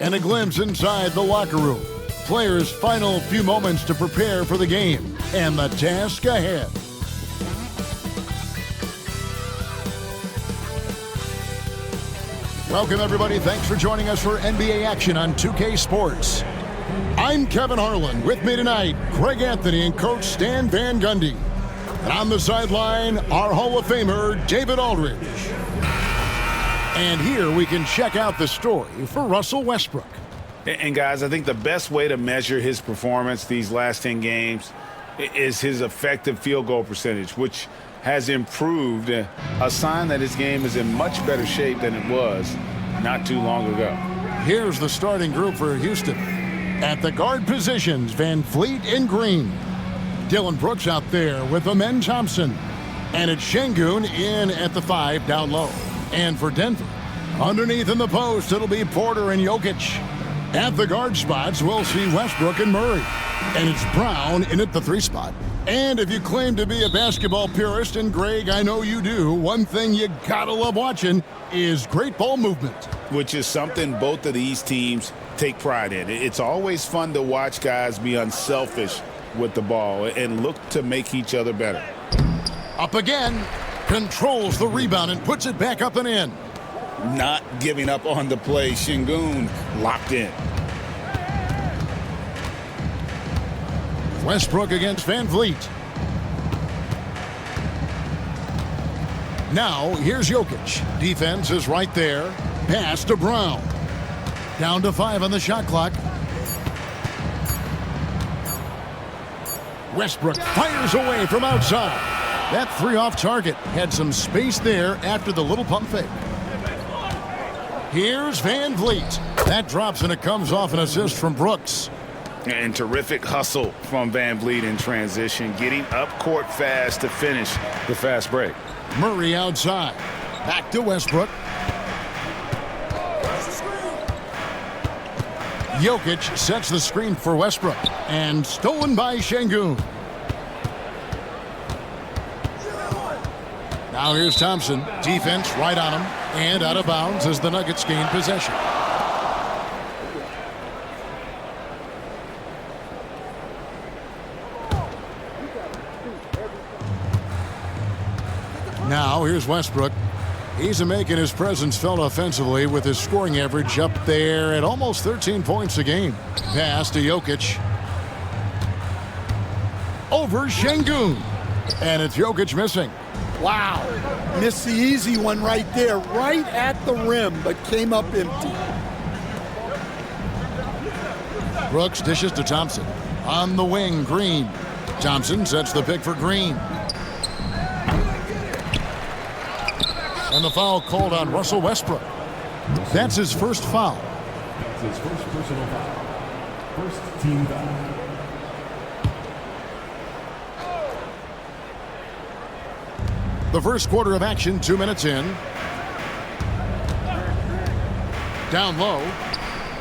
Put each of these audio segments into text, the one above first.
and a glimpse inside the locker room. Players' final few moments to prepare for the game and the task ahead. Welcome, everybody. Thanks for joining us for NBA action on 2K Sports. I'm Kevin Harlan. With me tonight, Greg Anthony and Coach Stan Van Gundy. And on the sideline, our Hall of Famer, David Aldridge. And here we can check out the story for Russell Westbrook. And guys, I think the best way to measure his performance these last 10 games is his effective field goal percentage, which has improved, a sign that his game is in much better shape than it was not too long ago. Here's the starting group for Houston. At the guard positions, Van Vliet and Green. Dylan Brooks out there with Amen Thompson. And it's Şengün in at the 5 down low. And for Denver, underneath in the post, it'll be Porter and Jokic. At the guard spots, we'll see Westbrook and Murray. And it's Brown in at the 3 spot. And if you claim to be a basketball purist, and Greg, I know you do, one thing you gotta love watching is great ball movement. Which is something both of these teams take pride in. It's always fun to watch guys be unselfish with the ball and look to make each other better. Up again, controls the rebound and puts it back up and in. Not giving up on the play. Şengün locked in. Westbrook against Van Vliet. Now, here's Jokic. Defense is right there. Pass to Brown. Down to 5 on the shot clock. Westbrook fires away from outside. That 3 off target. Had some space there after the little pump fake. Here's Van Vliet. That drops and it comes off an assist from Brooks. And terrific hustle from Van Vliet in transition, getting up court fast to finish the fast break. Murray outside. Back to Westbrook. Jokic sets the screen for Westbrook. And stolen by Şengün. Now here's Thompson. Defense right on him. And out of bounds as the Nuggets gain possession. Now here's Westbrook. He's making his presence felt offensively with his scoring average up there at almost 13 points a game. Pass to Jokic. Over Şengün. And it's Jokic missing. Wow. Missed the easy one right there, right at the rim, but came up empty. Brooks dishes to Thompson. On the wing, Green. Thompson sets the pick for Green. And the foul called on Russell Westbrook. That's his first foul. That's his first personal foul. First team foul. The first quarter of action, 2 minutes in. Down low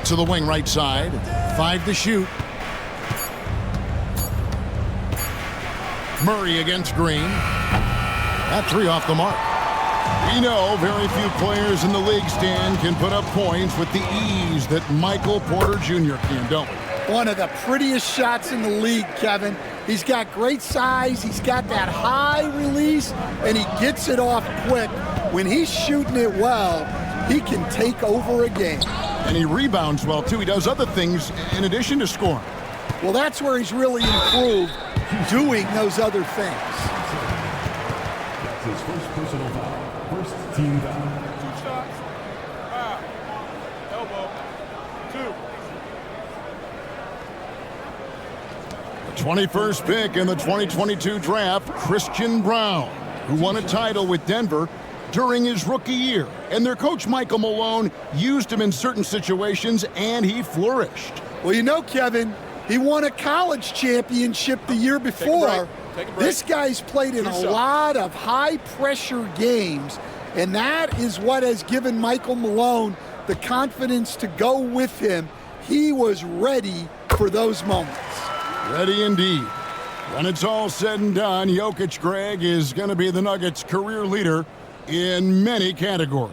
to the wing right side. 5 to shoot. Murray against Green. That 3 off the mark. We know very few players in the league, Stan, can put up points with the ease that Michael Porter Jr. can, don't we? One of the prettiest shots in the league, Kevin. He's got great size, he's got that high release, and he gets it off quick. When he's shooting it well, he can take over a game. And he rebounds well, too. He does other things in addition to scoring. Well, that's where he's really improved, doing those other things. That's his first personal foul. First team foul. 2 shots. Foul. Elbow. 2. The 21st pick in the 2022 draft, Christian Brown, who won a title with Denver during his rookie year. And their coach, Michael Malone, used him in certain situations, and he flourished. Well, you know, Kevin, he won a college championship the year before. This guy's played in a lot of high-pressure games, and that is what has given Michael Malone the confidence to go with him. He was ready for those moments. Ready indeed. When it's all said and done, Jokic, Greg, is going to be the Nuggets' career leader in many categories.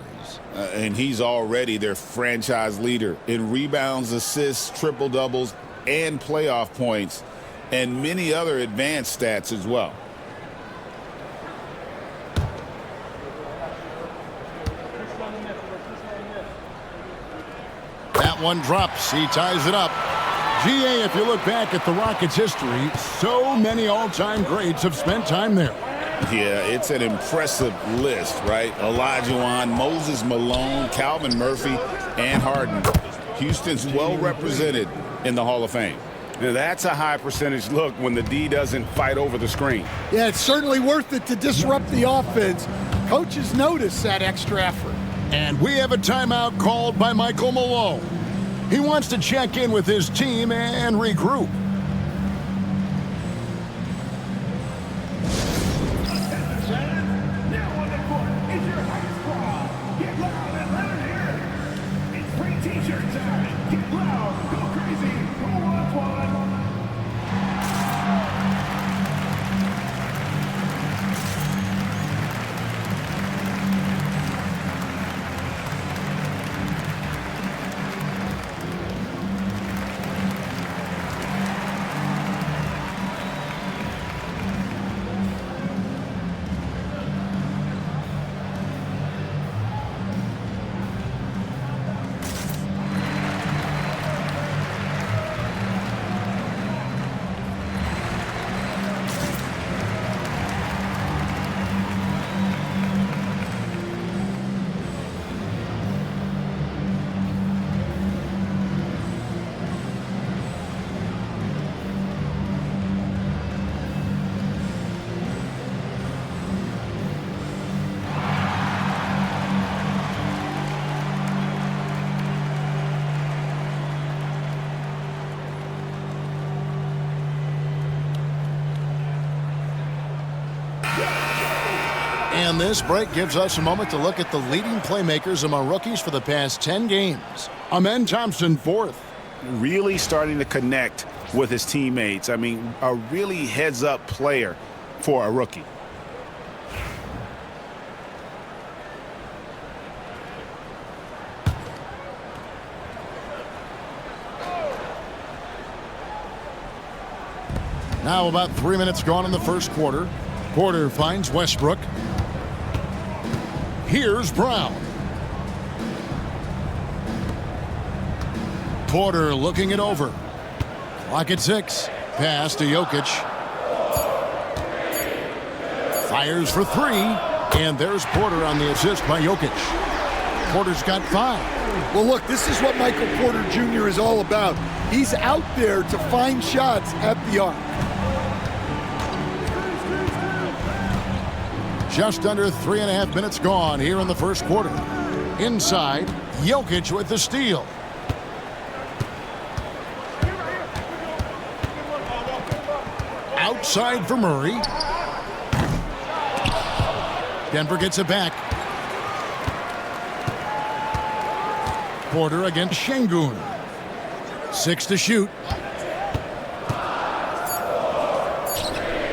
and he's already their franchise leader in rebounds, assists, triple-doubles, and playoff points, and many other advanced stats as well. That one drops. He ties it up. GA, if you look back at the Rockets' history, so many all-time greats have spent time there. Yeah, it's an impressive list, right? Olajuwon, Moses Malone, Calvin Murphy, and Harden. Houston's well represented in the Hall of Fame. Now, that's a high percentage look when the D doesn't fight over the screen. Yeah, it's certainly worth it to disrupt the offense. Coaches notice that extra effort. And we have a timeout called by Michael Malone. He wants to check in with his team and regroup. And this break gives us a moment to look at the leading playmakers among rookies for the past 10 games. Amen Thompson, fourth. Really starting to connect with his teammates. I mean, a really heads-up player for a rookie. Now about 3 minutes gone in the first quarter. Porter finds Westbrook. Here's Brown. Porter looking it over. Clock at 6. Pass to Jokic. Fires for 3. And there's Porter on the assist by Jokic. Porter's got 5. Well, look, this is what Michael Porter Jr. is all about. He's out there to find shots at the arc. Just under 3.5 minutes gone here in the first quarter. Inside, Jokic with the steal. Outside for Murray. Denver gets it back. Porter against Şengün. 6 to shoot.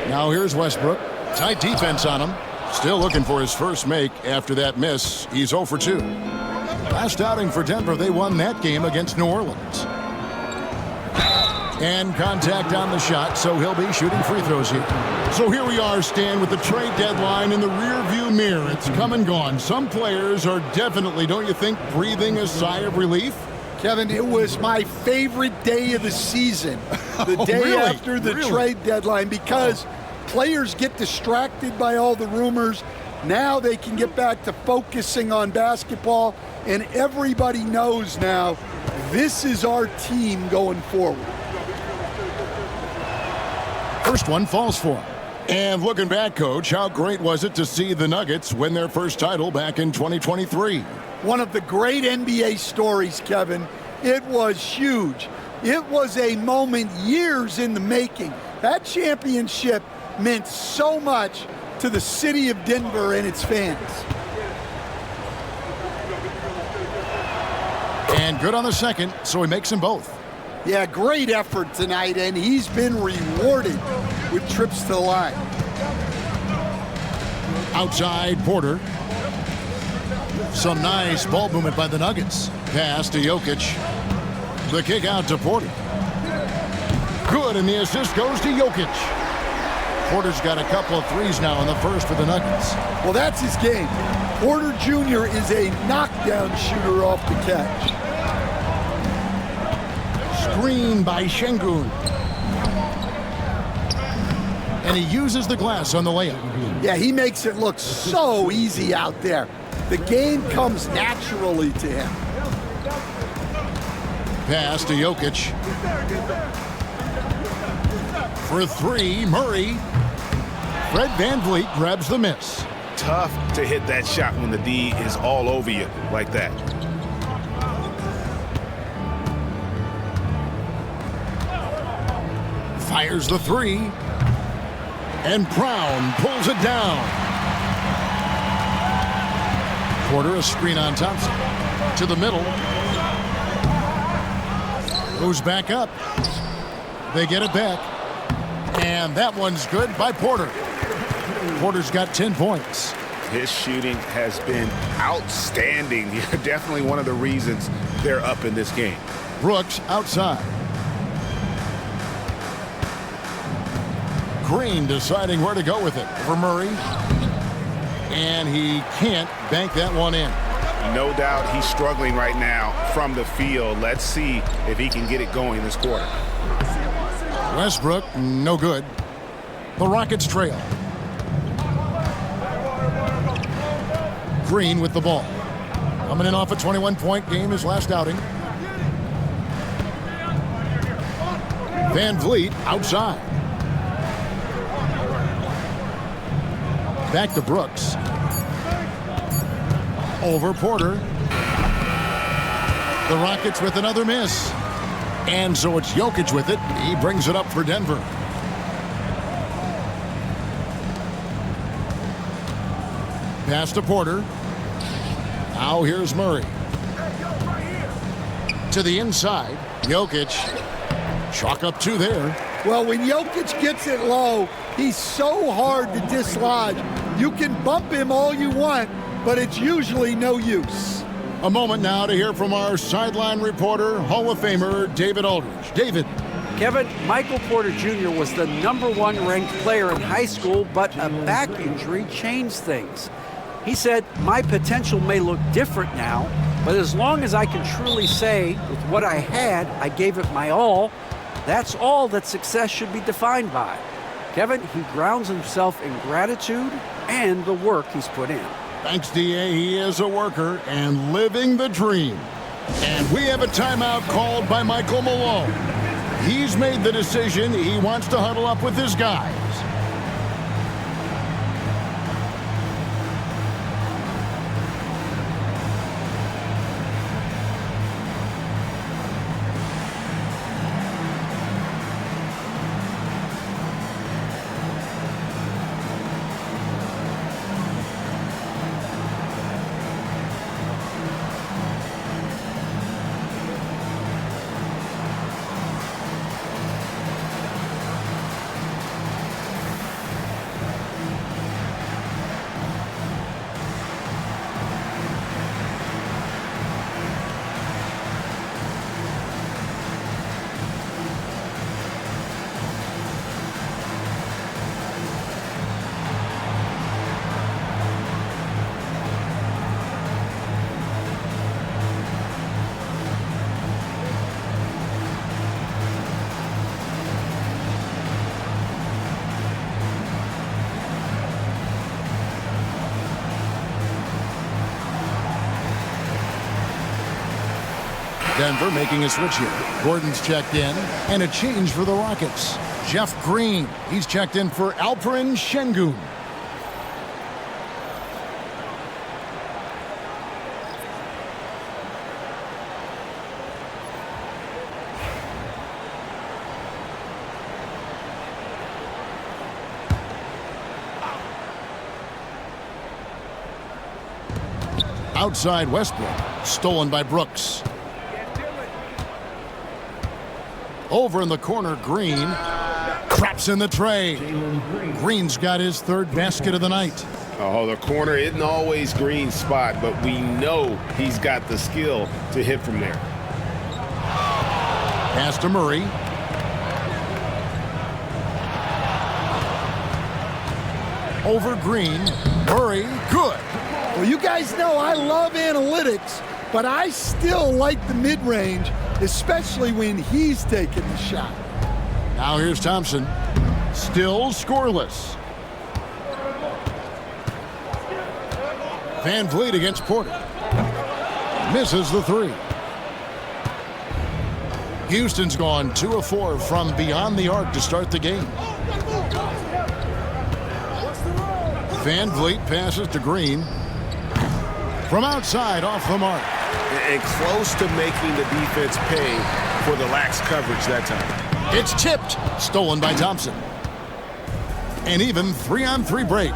Now here's Westbrook. Tight defense on him. Still looking for his first make after that miss. He's 0 for 2. Last outing for Denver, they won that game against New Orleans. And contact on the shot, so he'll be shooting free throws here. So here we are, Stan, with the trade deadline in the rear-view mirror. It's come and gone. Some players are definitely, don't you think, breathing a sigh of relief? Kevin, it was my favorite day of the season, the day really? after the trade deadline, because players get distracted by all the rumors. Now they can get back to focusing on basketball, and everybody knows now this is our team going forward. First one falls for him. And looking back, Coach, how great was it to see the Nuggets win their first title back in 2023? One of the great NBA stories, Kevin. It was huge. It was a moment years in the making. That championship meant so much to the city of Denver and its fans. And good on the second, so he makes them both. Yeah, great effort tonight, and he's been rewarded with trips to the line. Outside, Porter. Some nice ball movement by the Nuggets. Pass to Jokic. The kick out to Porter. Good, and the assist goes to Jokic. Porter's got a couple of threes now in the first for the Nuggets. Well, that's his game. Porter Jr. is a knockdown shooter off the catch. Screen by Şengün. And he uses the glass on the layup. Yeah, he makes it look so easy out there. The game comes naturally to him. Pass to Jokic. For three, Murray. Fred VanVleet grabs the miss. Tough to hit that shot when the D is all over you like that. Fires the three. And Brown pulls it down. Porter, a screen on Thompson. To the middle. Goes back up. They get it back. And that one's good by Porter. Porter's got 10 points. His shooting has been outstanding. Definitely one of the reasons they're up in this game. Brooks outside. Green deciding where to go with it for Murray. And he can't bank that one in. No doubt he's struggling right now from the field. Let's see if he can get it going this quarter. Westbrook, no good. The Rockets trail. Green with the ball. Coming in off a 21-point game his last outing. VanVleet outside. Back to Brooks. Over Porter. The Rockets with another miss. And so it's Jokic with it. He brings it up for Denver. Pass to Porter. Now here's Murray. To the inside. Jokic. Chalk up two there. Well, when Jokic gets it low, he's so hard to dislodge. You can bump him all you want, but it's usually no use. A moment now to hear from our sideline reporter, Hall of Famer David Aldridge. David. Kevin, Michael Porter Jr. was the #1 ranked player in high school, but a back injury changed things. He said, "My potential may look different now, but as long as I can truly say with what I had, I gave it my all, that's all that success should be defined by." Kevin, he grounds himself in gratitude and the work he's put in. Thanks, D.A. He is a worker and living the dream. And we have a timeout called by Michael Malone. He's made the decision he wants to huddle up with his guys. Denver making a switch here. Gordon's checked in, and a change for the Rockets. Jeff Green, he's checked in for Alperen Şengün. Outside Westbrook, stolen by Brooks. Over in the corner, Green traps in the tray. Green's got his third basket of the night. Oh, the corner isn't always Green's spot, but we know he's got the skill to hit from there. Pass to Murray. Over Green. Murray, good. Well, you guys know I love analytics, but I still like the mid-range, especially when he's taking the shot. Now here's Thompson. Still scoreless. Van Vliet against Porter. Misses the three. Houston's gone 2 of 4 from beyond the arc to start the game. Van Vliet passes to Green. From outside, off the mark. And close to making the defense pay for the lax coverage that time. It's tipped. Stolen by Thompson. An even 3-on-3 break.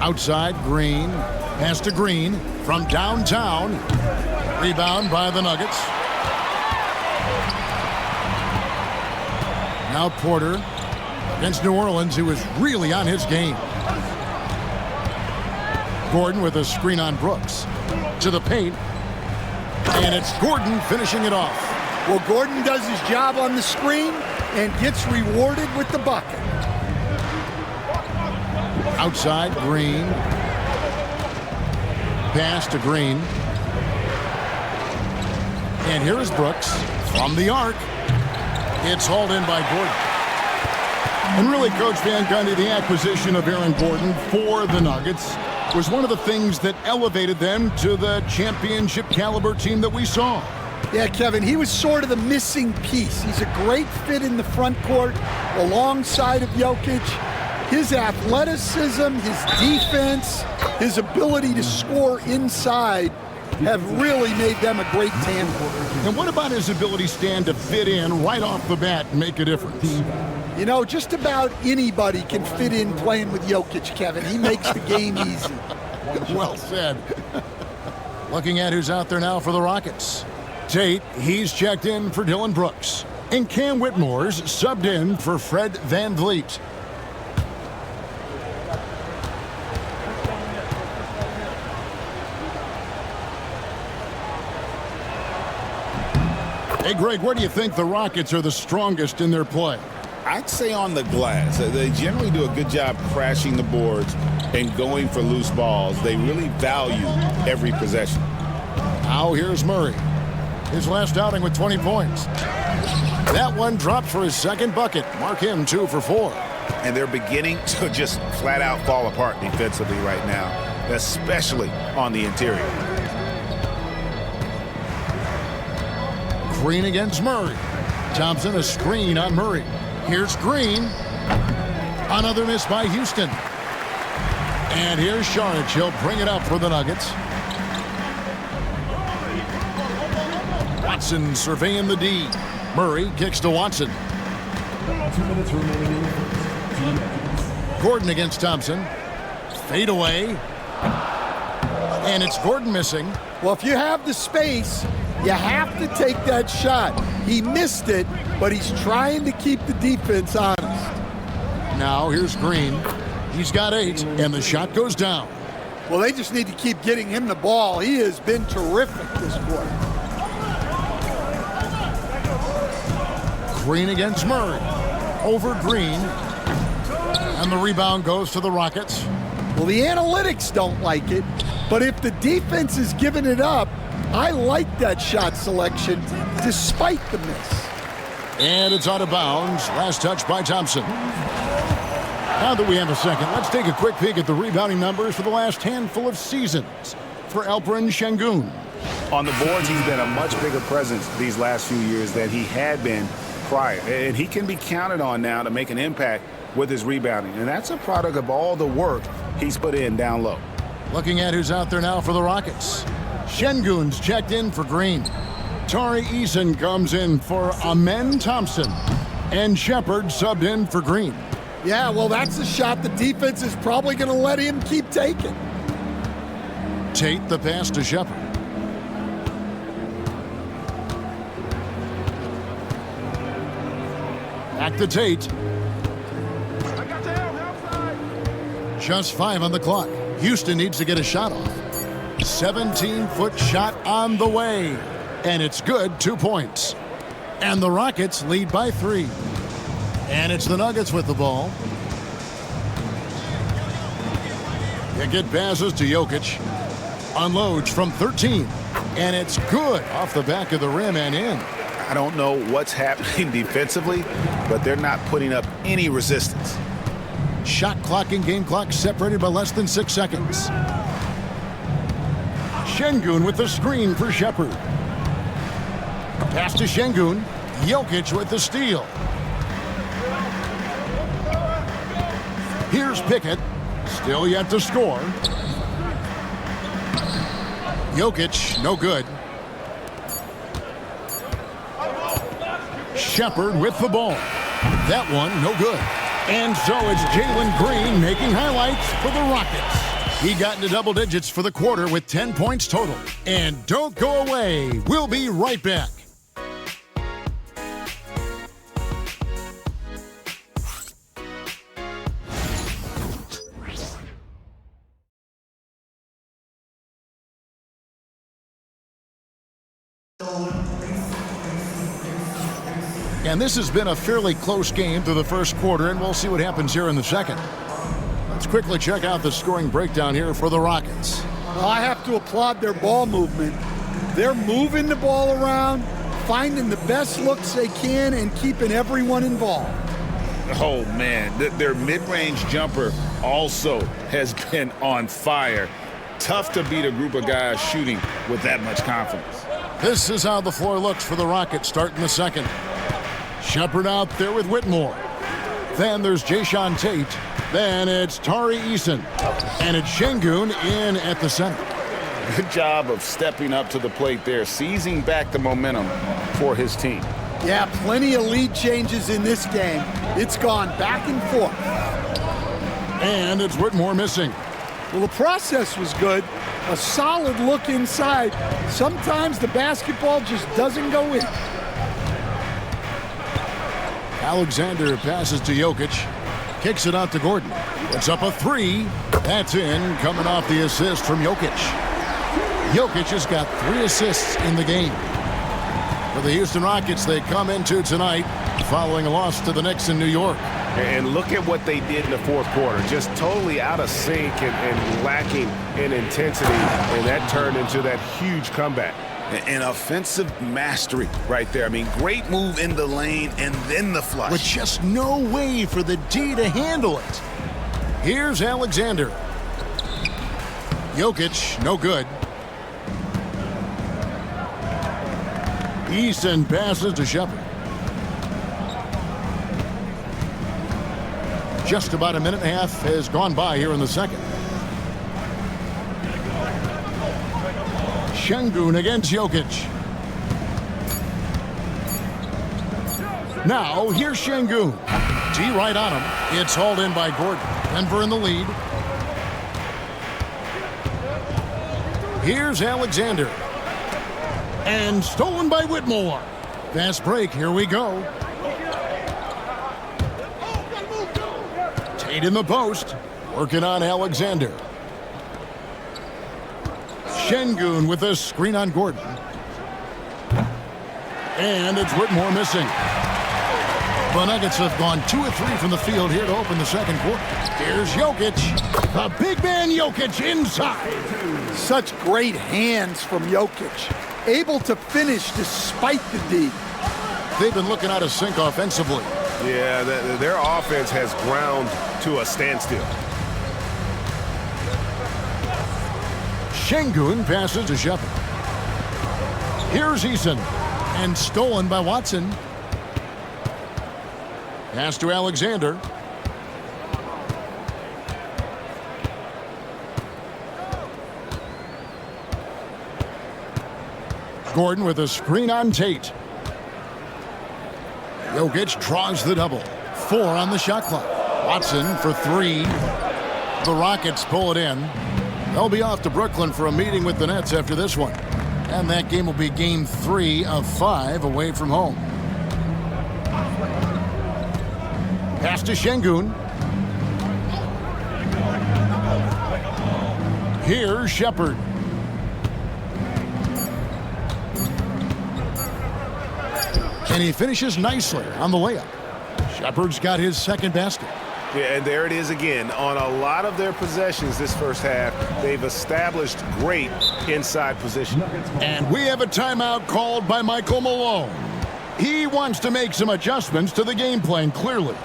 Outside, Green. Pass to Green from downtown. Rebound by the Nuggets. Now Porter against New Orleans, who is really on his game. Gordon with a screen on Brooks. To the paint. And it's Gordon finishing it off. Well, Gordon does his job on the screen and gets rewarded with the bucket. Outside, Green. Pass to Green. And here is Brooks from the arc. It's hauled in by Gordon. And really, Coach Van Gundy, the acquisition of Aaron Gordon for the Nuggets was one of the things that elevated them to the championship caliber team that we saw. Yeah, Kevin, he was sort of the missing piece. He's a great fit in the front court alongside of Jokic. His athleticism, his defense, his ability to score inside have really made them a great tandem. And what about his ability, Stan, to fit in right off the bat and make a difference? You know, just about anybody can fit in playing with Jokic, Kevin. He makes the game easy. Well said. Looking at who's out there now for the Rockets. Tate, he's checked in for Dylan Brooks. And Cam Whitmore's subbed in for Fred Van Vliet. Hey, Greg, where do you think the Rockets are the strongest in their play? I'd say on the glass. They generally do a good job crashing the boards and going for loose balls. They really value every possession. Now here's Murray. His last outing with 20 points. That one dropped for his second bucket. Mark him 2 for 4. And they're beginning to just flat out fall apart defensively right now, especially on the interior. Green against Murray. Thompson a screen on Murray. Here's Green. Another miss by Houston. And here's Saric. He'll bring it up for the Nuggets. Watson surveying the D. Murray kicks to Watson. 2 minutes remaining in the first. 2 minutes. Gordon against Thompson. Fade away. And it's Gordon missing. Well, if you have the space, you have to take that shot. He missed it, but he's trying to keep the defense honest. Now here's Green. He's got 8, and the shot goes down. Well, they just need to keep getting him the ball. He has been terrific this quarter. Green against Murray. Over Green. And the rebound goes to the Rockets. Well, the analytics don't like it, but if the defense is giving it up, I like that shot selection despite the miss. And it's out of bounds. Last touch by Thompson. Now that we have a second, let's take a quick peek at the rebounding numbers for the last handful of seasons for Alperen Şengün. On the boards, he's been a much bigger presence these last few years than he had been prior. And he can be counted on now to make an impact with his rebounding. And that's a product of all the work he's put in down low. Looking at who's out there now for the Rockets. Şengün's checked in for Green. Tari Eason comes in for Amen Thompson. And Shepard subbed in for Green. Yeah, well, that's a shot the defense is probably going to let him keep taking. Tate the pass to Shepard. Back to Tate. Just 5 on the clock. Houston needs to get a shot off. 17-foot shot on the way. And it's good, 2 points. And the Rockets lead by 3. And it's the Nuggets with the ball. Pickett passes to Jokic. Unloads from 13. And it's good off the back of the rim and in. I don't know what's happening defensively, but they're not putting up any resistance. Shot clock and game clock separated by less than 6 seconds. Şengün with the screen for Shepherd. Pass to Şengün. Jokic with the steal. Here's Pickett. Still yet to score. Jokic, no good. Shepherd with the ball. That one, no good. And so it's Jalen Green making highlights for the Rockets. He got into double digits for the quarter with 10 points total. And don't go away. We'll be right back. And this has been a fairly close game through the first quarter, and we'll see what happens here in the second. Let's quickly check out the scoring breakdown here for the Rockets. Well, I have to applaud their ball movement. They're moving the ball around, finding the best looks they can, and keeping everyone involved. Oh, man, their mid-range jumper also has been on fire. Tough to beat a group of guys shooting with that much confidence. This is how the floor looks for the Rockets starting the second. Shepherd out there with Whitmore. Then there's Jayshawn Tate. Then it's Tari Eason. And it's Şengün in at the center. Good job of stepping up to the plate there, seizing back the momentum for his team. Yeah, plenty of lead changes in this game. It's gone back and forth. And it's Whitmore missing. Well, the process was good. A solid look inside. Sometimes the basketball just doesn't go in. Alexander passes to Jokic. Kicks it out to Gordon. It's up a 3. That's in, coming off the assist from Jokic. Jokic has got 3 assists in the game. For the Houston Rockets, they come into tonight following a loss to the Knicks in New York. And look at what they did in the fourth quarter. Just totally out of sync and lacking in intensity. And that turned into that huge comeback. An offensive mastery right there. I mean, great move in the lane and then the flush. With just no way for the D to handle it. Here's Alexander. Jokic, no good. Eason passes to Shepherd. Just about a minute and a half has gone by here in the second. Şengün against Jokic. Now, here's Şengün. D right on him. It's hauled in by Gordon. Denver in the lead. Here's Alexander. And stolen by Whitmore. Fast break, here we go. Tate in the post. Working on Alexander. Şengün with a screen on Gordon. And it's Whitmore missing. The Nuggets have gone 2 of 3 from the field here to open the second quarter. Here's Jokic. The big man Jokic inside. Such great hands from Jokic. Able to finish despite the D. They've been looking out of sync offensively. Yeah, their offense has ground to a standstill. Şengün passes to Shepherd. Here's Eason. And stolen by Watson. Pass to Alexander. Gordon with a screen on Tate. Jokic draws the double. 4 on the shot clock. Watson for 3. The Rockets pull it in. They'll be off to Brooklyn for a meeting with the Nets after this one. And that game will be game 3 of 5 away from home. Pass to Şengün. Here's Shepard. And he finishes nicely on the layup. Shepard's got his second basket. Yeah, and there it is again. On a lot of their possessions this first half, they've established great inside position. And we have a timeout called by Michael Malone. He wants to make some adjustments to the game plan, clearly.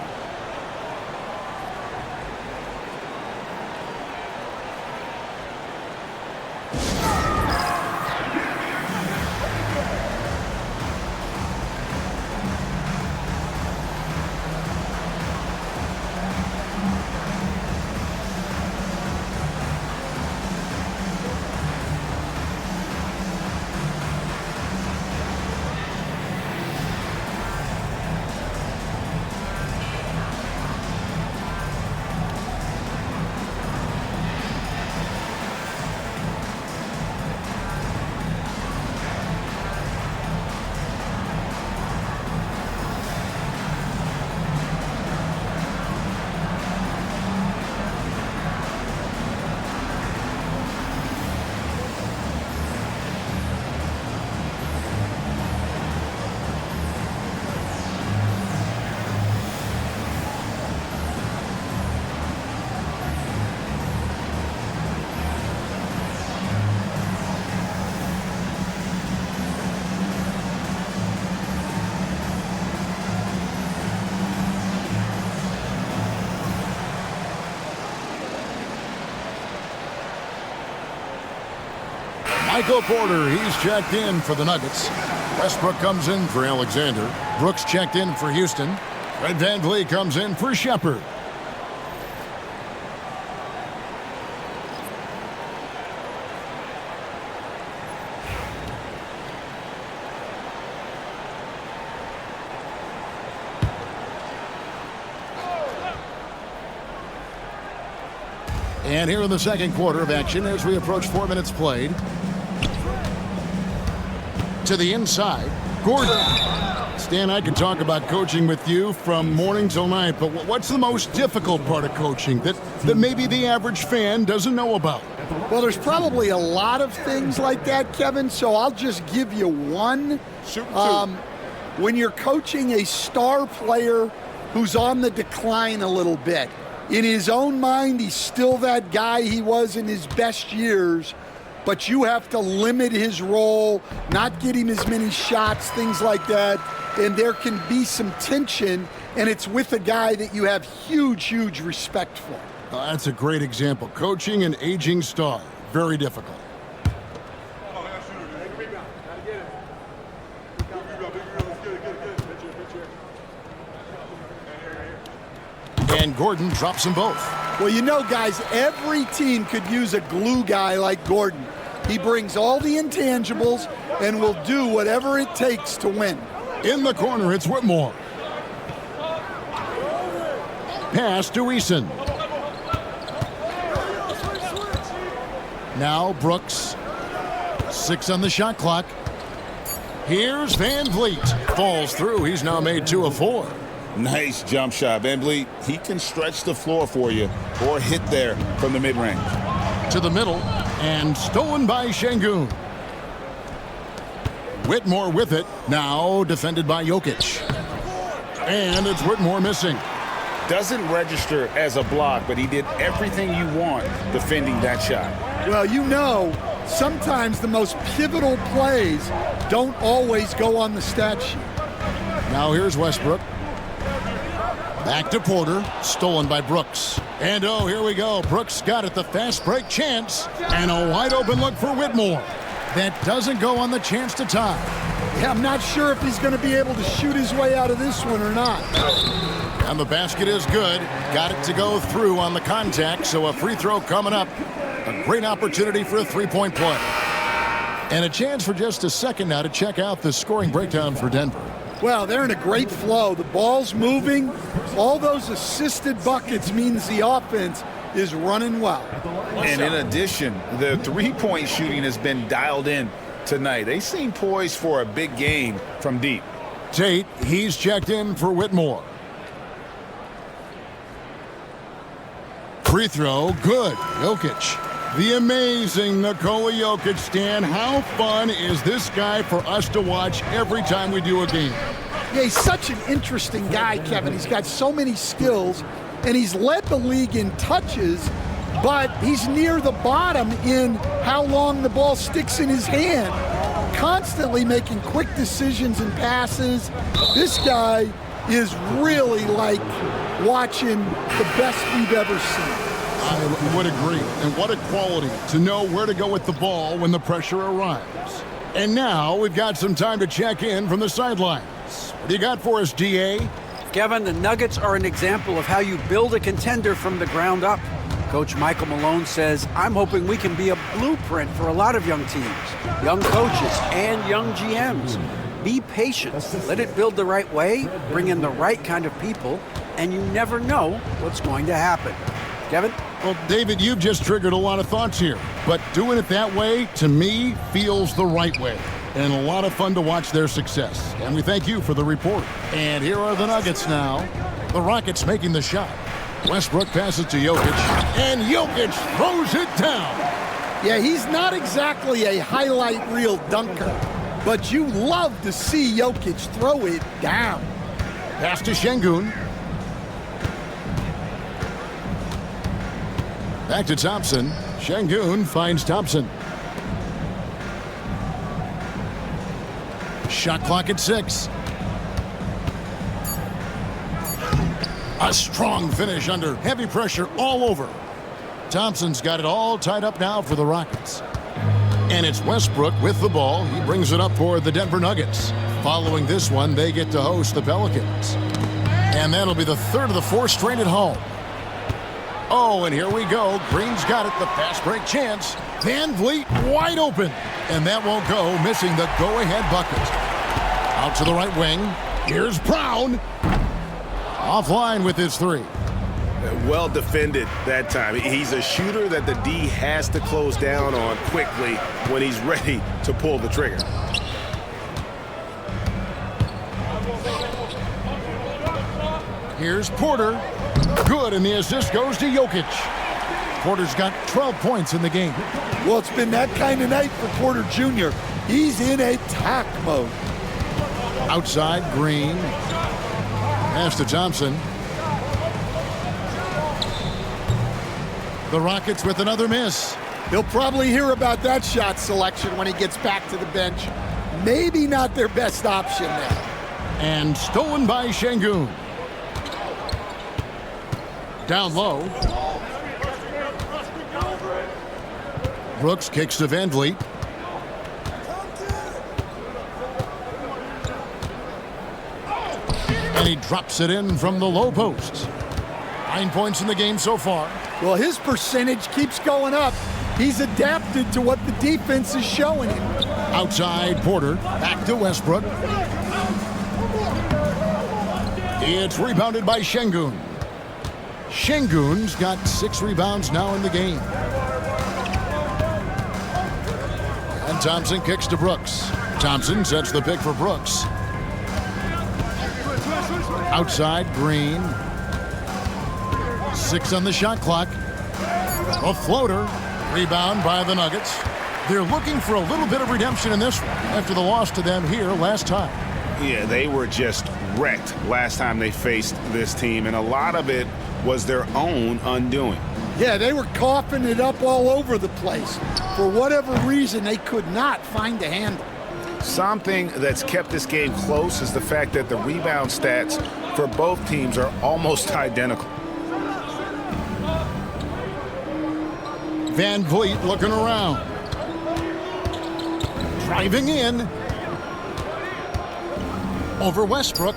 Michael Porter, he's checked in for the Nuggets. Westbrook comes in for Alexander. Brooks checked in for Houston. Fred VanVleet comes in for Shepard. And here in the second quarter of action as we approach 4 minutes played. To the inside, Gordon. Stan, I can talk about coaching with you from morning till night, but what's the most difficult part of coaching that maybe the average fan doesn't know about? Well, there's probably a lot of things like that, Kevin, so I'll just give you one. When you're coaching a star player who's on the decline a little bit, in his own mind, he's still that guy he was in his best years, but you have to limit his role, not get him as many shots, things like that. And there can be some tension, and it's with a guy that you have huge, huge respect for. That's a great example. Coaching an aging star, very difficult. And Gordon drops them both. Well, you know, guys, every team could use a glue guy like Gordon. He brings all the intangibles and will do whatever it takes to win. In the corner, it's Whitmore. Pass to Eason. Now Brooks. 6 on the shot clock. Here's VanVleet. Falls through. He's now made 2 of 4. Nice jump shot. VanVleet, he can stretch the floor for you or hit there from the mid-range. To the middle, and stolen by Şengün. Whitmore with it, now defended by Jokic. And it's Whitmore missing. Doesn't register as a block, but he did everything you want defending that shot. Well, you know, sometimes the most pivotal plays don't always go on the stat sheet. Now here's Westbrook. Back to Porter, stolen by Brooks. And oh, here we go. Brooks got it, the fast break chance, and a wide open look for Whitmore. That doesn't go on the chance to tie. Yeah, I'm not sure if he's going to be able to shoot his way out of this one or not. And the basket is good. Got it to go through on the contact, so a free throw coming up. A great opportunity for a three-point play. And a chance for just a second now to check out the scoring breakdown for Denver. Well, they're in a great flow. The ball's moving. All those assisted buckets means the offense is running well. And in addition, the three-point shooting has been dialed in tonight. They seem poised for a big game from deep. Tate, he's checked in for Whitmore. Free throw, good. Jokic. The amazing Nikola Jokic. Stan, how fun is this guy for us to watch every time we do a game? Yeah, he's such an interesting guy, Kevin. He's got so many skills, and he's led the league in touches, but he's near the bottom in how long the ball sticks in his hand. Constantly making quick decisions and passes. This guy is really like watching the best we've ever seen. I would agree. And what a quality to know where to go with the ball when the pressure arrives. And now we've got some time to check in from the sidelines. What do you got for us, DA? Kevin, the Nuggets are an example of how you build a contender from the ground up. Coach Michael Malone says, I'm hoping we can be a blueprint for a lot of young teams, young coaches, and young GMs. Be patient. Let it build the right way, bring in the right kind of people, and you never know what's going to happen. Kevin? Well, David, you've just triggered a lot of thoughts here. But doing it that way, to me, feels the right way. And a lot of fun to watch their success. And we thank you for the report. And here are the Nuggets now. The Rockets making the shot. Westbrook passes to Jokic. And Jokic throws it down. Yeah, he's not exactly a highlight reel dunker, but you love to see Jokic throw it down. Pass to Şengün. Back to Thompson. Şengün finds Thompson. Shot clock at 6. A strong finish under heavy pressure all over. Thompson's got it all tied up now for the Rockets. And it's Westbrook with the ball. He brings it up for the Denver Nuggets. Following this one, they get to host the Pelicans. And that'll be the third of the four straight at home. Oh, and here we go. Green's got it, the fast break chance. Van Vliet wide open. And that won't go, missing the go-ahead bucket. Out to the right wing. Here's Brown. Offline with his three. Well defended that time. He's a shooter that the D has to close down on quickly when he's ready to pull the trigger. Here's Porter. Good, and the assist goes to Jokic. Porter's got 12 points in the game. Well, it's been that kind of night for Porter Jr. He's in attack mode. Outside, Green. Pass to Thompson. The Rockets with another miss. He'll probably hear about that shot selection when he gets back to the bench. Maybe not their best option there. And stolen by Şengün. Down low. Brooks kicks to Van Vliet. And he drops it in from the low post. 9 points in the game so far. Well, his percentage keeps going up. He's adapted to what the defense is showing him. Outside, Porter. Back to Westbrook. It's rebounded by Şengün. Şengün's got 6 rebounds now in the game. And Thompson kicks to Brooks. Thompson sets the pick for Brooks. Outside, Green. 6 on the shot clock. A floater. Rebound by the Nuggets. They're looking for a little bit of redemption in this one after the loss to them here last time. Yeah, they were just wrecked last time they faced this team, and a lot of it was their own undoing. Yeah, they were coughing it up all over the place. For whatever reason, they could not find a handle. Something that's kept this game close is the fact that the rebound stats for both teams are almost identical. Van Vliet looking around. Driving in. Over Westbrook.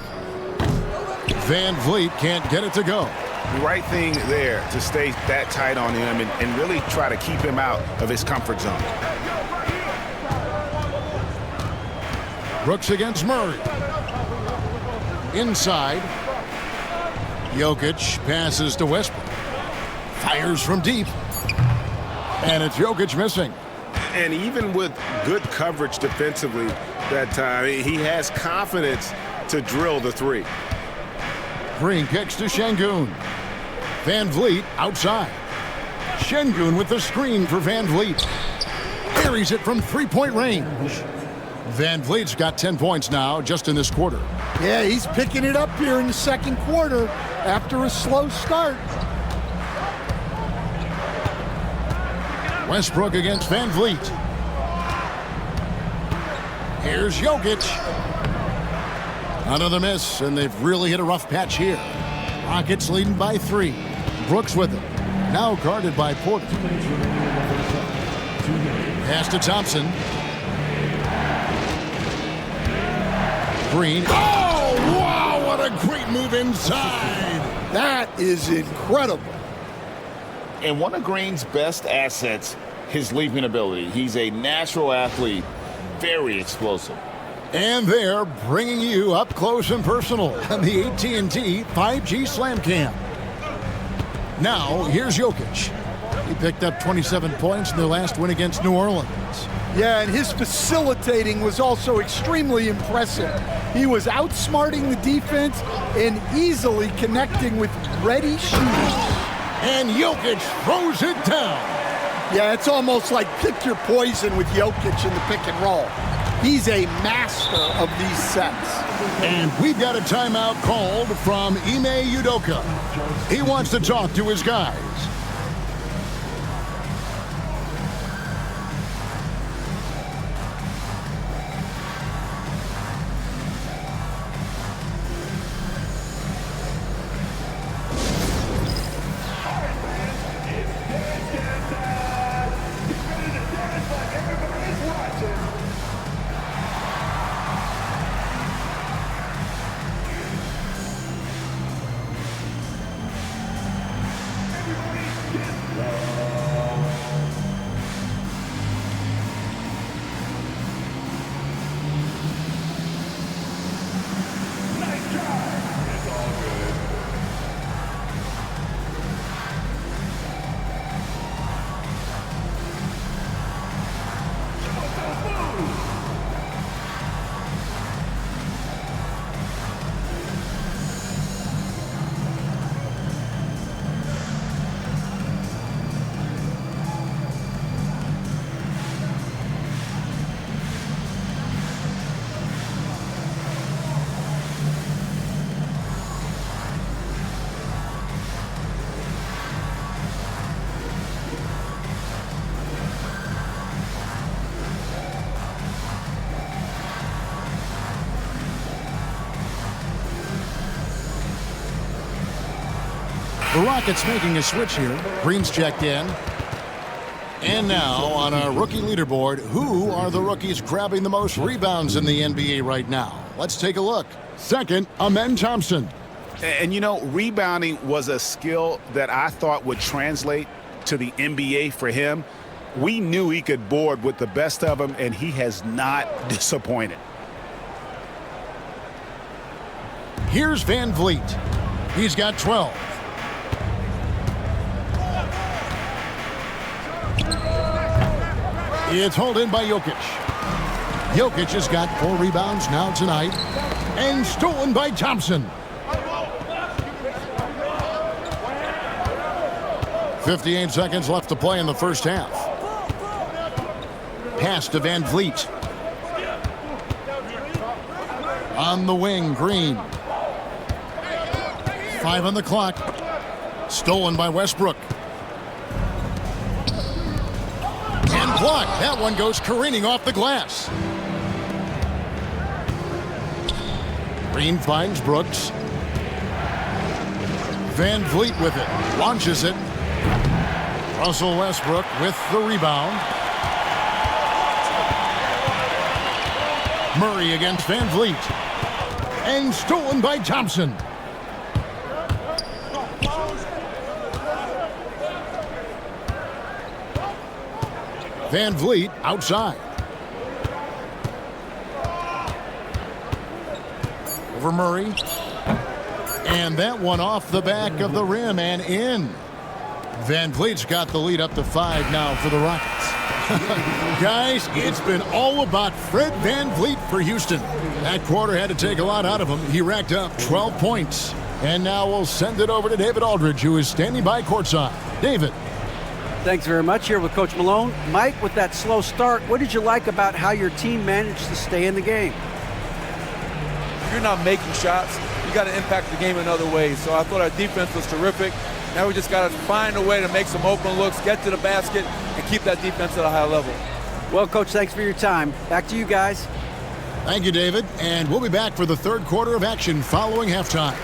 Van Vliet can't get it to go. The right thing there to stay that tight on him and really try to keep him out of his comfort zone. Brooks against Murray. Inside. Jokic passes to Westbrook. Fires from deep. And it's Jokic missing. And even with good coverage defensively that time, he has confidence to drill the three. Green kicks to Şengün. Van Vliet outside. Şengün with the screen for Van Vliet. Buries it from three-point range. Van Vliet's got 10 points now just in this quarter. Yeah, he's picking it up here in the second quarter after a slow start. Westbrook against Van Vliet. Here's Jokic. Another miss, and they've really hit a rough patch here. Rockets leading by 3. Brooks with it. Now guarded by Porter. Pass to Thompson. Green. Oh, wow, what a great move inside. That is incredible. And one of Green's best assets, his leaping ability. He's a natural athlete, very explosive. And they're bringing you up close and personal on the AT&T 5G Slam Cam. Now, here's Jokic. He picked up 27 points in their last win against New Orleans. Yeah, and his facilitating was also extremely impressive. He was outsmarting the defense and easily connecting with ready shooters. And Jokic throws it down. Yeah, it's almost like pick your poison with Jokic in the pick and roll. He's a master of these sets. And we've got a timeout called from Ime Udoka. He wants to talk to his guys. The Rockets making a switch here. Green's checked in. And now on our rookie leaderboard, who are the rookies grabbing the most rebounds in the NBA right now? Let's take a look. Second, Amen Thompson. And you know, rebounding was a skill that I thought would translate to the NBA for him. We knew he could board with the best of them, and he has not disappointed. Here's Van Vliet. He's got 12. It's hauled in by Jokic. Jokic has got 4 rebounds now tonight. And stolen by Thompson. 58 seconds left to play in the first half. Pass to Van Vliet. On the wing, Green. 5 on the clock. Stolen by Westbrook. And blocked. That one goes careening off the glass. Green finds Brooks. Van Vliet with it. Launches it. Russell Westbrook with the rebound. Murray against Van Vliet. And stolen by Thompson. Van Vliet outside. Over Murray. And that one off the back of the rim and in. Van Vliet's got the lead up to 5 now for the Rockets. Guys, it's been all about Fred Van Vliet for Houston. That quarter had to take a lot out of him. He racked up 12 points. And now we'll send it over to David Aldridge, who is standing by courtside. David. Thanks very much. Here with Coach Malone. Mike, with that slow start, what did you like about how your team managed to stay in the game? If you're not making shots, you got to impact the game in other ways. So I thought our defense was terrific. Now we just got to find a way to make some open looks, get to the basket, and keep that defense at a high level. Well, Coach, thanks for your time. Back to you guys. Thank you, David. And we'll be back for the third quarter of action following halftime.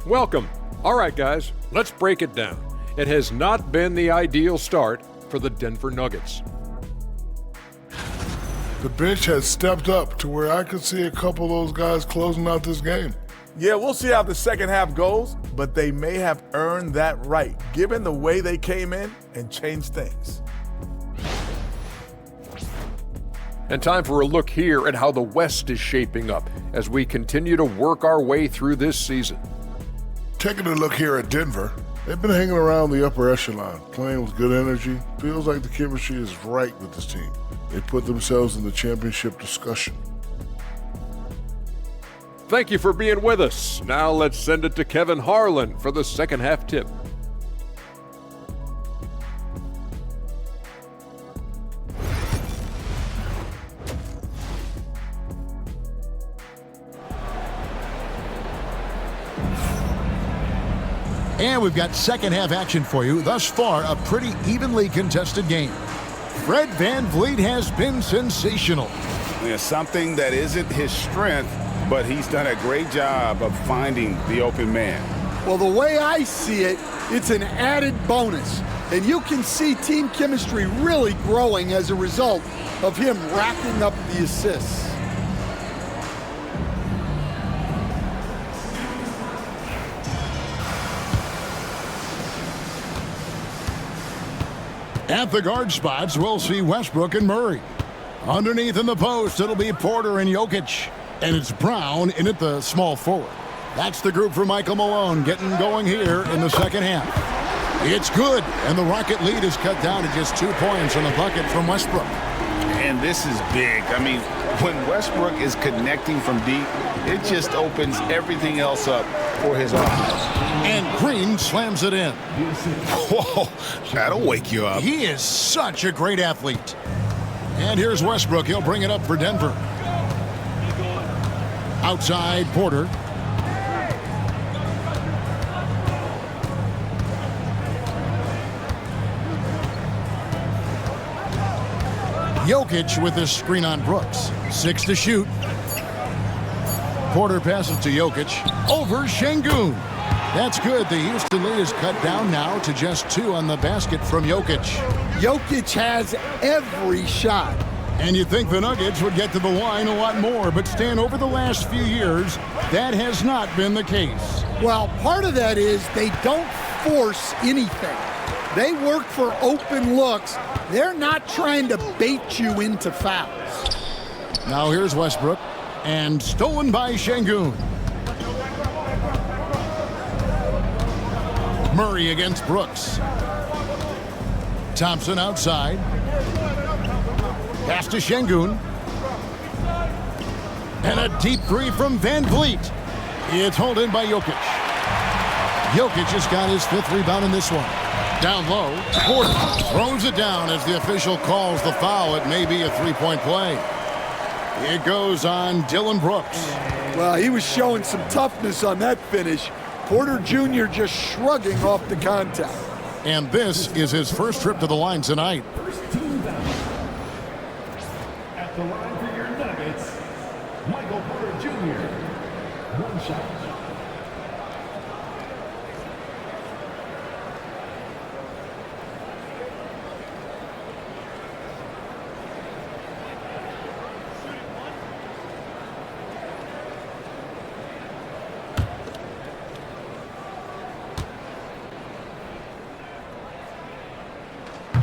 Welcome. All right, guys, let's break it down. It has not been the ideal start for the Denver Nuggets. The bench has stepped up to where I could see a couple of those guys closing out this game. Yeah, we'll see how the second half goes, but they may have earned that right, given the way they came in and changed things. And time for a look here at how the West is shaping up as we continue to work our way through this season. Taking a look here at Denver, they've been hanging around the upper echelon, playing with good energy. Feels like the chemistry is right with this team. They put themselves in the championship discussion. Thank you for being with us. Now let's send it to Kevin Harlan for the second half tip. And we've got second half action for you. Thus far, a pretty evenly contested game. Fred VanVleet has been sensational. Yeah, something that isn't his strength, but he's done a great job of finding the open man. Well, the way I see it, it's an added bonus. And you can see team chemistry really growing as a result of him racking up the assists. At the guard spots, we'll see Westbrook and Murray. Underneath in the post, it'll be Porter and Jokic. And it's Brown in at the small forward. That's the group for Michael Malone getting going here in the second half. It's good, and the Rocket lead is cut down to just 2 points on the bucket from Westbrook. And this is big. I mean, when Westbrook is connecting from deep, it just opens everything else up for his offense. And Green slams it in. Whoa, that'll wake you up. He is such a great athlete. And here's Westbrook. He'll bring it up for Denver. Outside, Porter. Jokic with his screen on Brooks. 6 to shoot. Porter passes to Jokic. Over Şengün. That's good. The Houston lead is cut down now to just 2 on the basket from Jokic. Jokic has every shot. And you'd think the Nuggets would get to the line a lot more, but Stan, over the last few years, that has not been the case. Well, part of that is they don't force anything. They work for open looks. They're not trying to bait you into fouls. Now here's Westbrook, and stolen by Şengün. Murray against Brooks. Thompson outside. Pass to Şengün. And a deep three from VanVleet. It's hauled in by Jokic. Jokic has got his 5th rebound in this one. Down low, Porter throws it down as the official calls the foul. It may be a 3-point play. It goes on Dillon Brooks. Well, he was showing some toughness on that finish. Porter Jr. just shrugging off the contact. And this is his first trip to the line tonight. At the line for your Nuggets, Michael Porter Jr. 1 shot.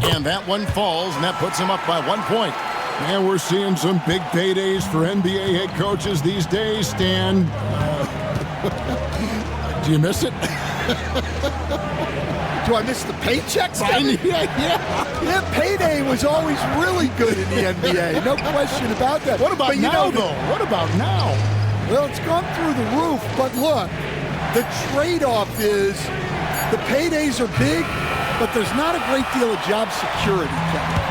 And that one falls, and that puts him up by 1 point. And we're seeing some big paydays for NBA head coaches these days, Stan. Do you miss it? Do I miss the paychecks? Yeah. Payday was always really good in the NBA. No question about that. What about now, though? What about now? Well, it's gone through the roof, but look, the trade-off is the paydays are big, but there's not a great deal of job security, Kevin.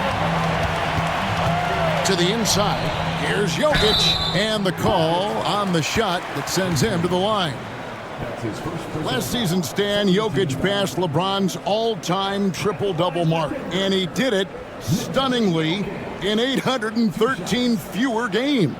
To the inside, here's Jokic, and the call on the shot that sends him to the line. Last season, Stan, Jokic passed LeBron's all-time triple-double mark, and he did it stunningly in 813 fewer games.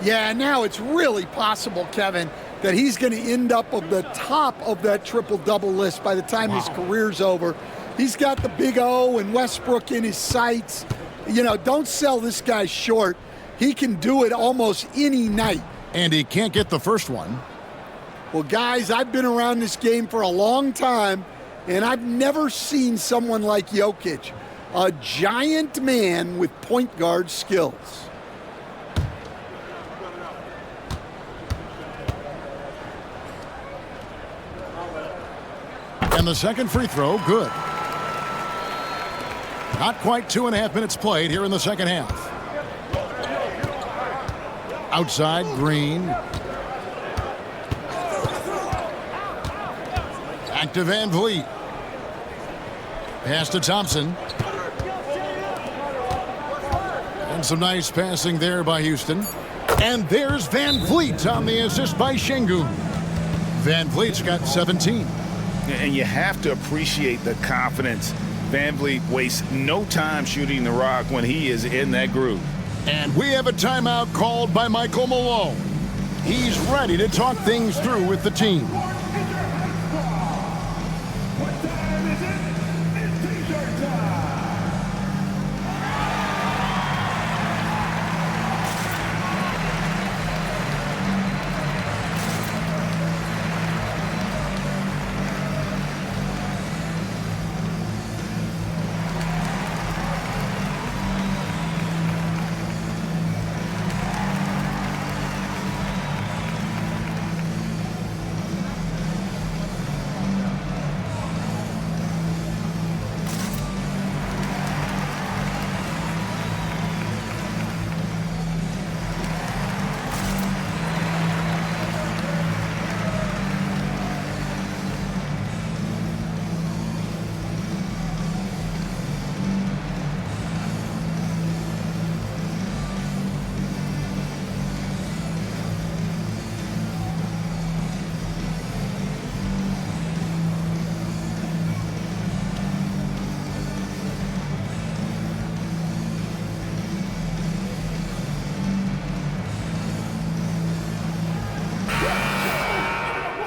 Yeah, now it's really possible, Kevin, that he's going to end up at the top of that triple-double list by the time his career's over. He's got the Big O and Westbrook in his sights. You know, don't sell this guy short. He can do it almost any night. And he can't get the first one. Well, guys, I've been around this game for a long time, and I've never seen someone like Jokic, a giant man with point guard skills. And the second free throw, good. Not quite 2.5 minutes played here in the second half. Outside, Green. Back to Van Vliet. Pass to Thompson. And some nice passing there by Houston. And there's Van Vliet on the assist by Şengün. Van Vliet's got 17. And you have to appreciate the confidence. Van Vliet wastes no time shooting the rock when he is in that groove. And we have a timeout called by Michael Malone. He's ready to talk things through with the team.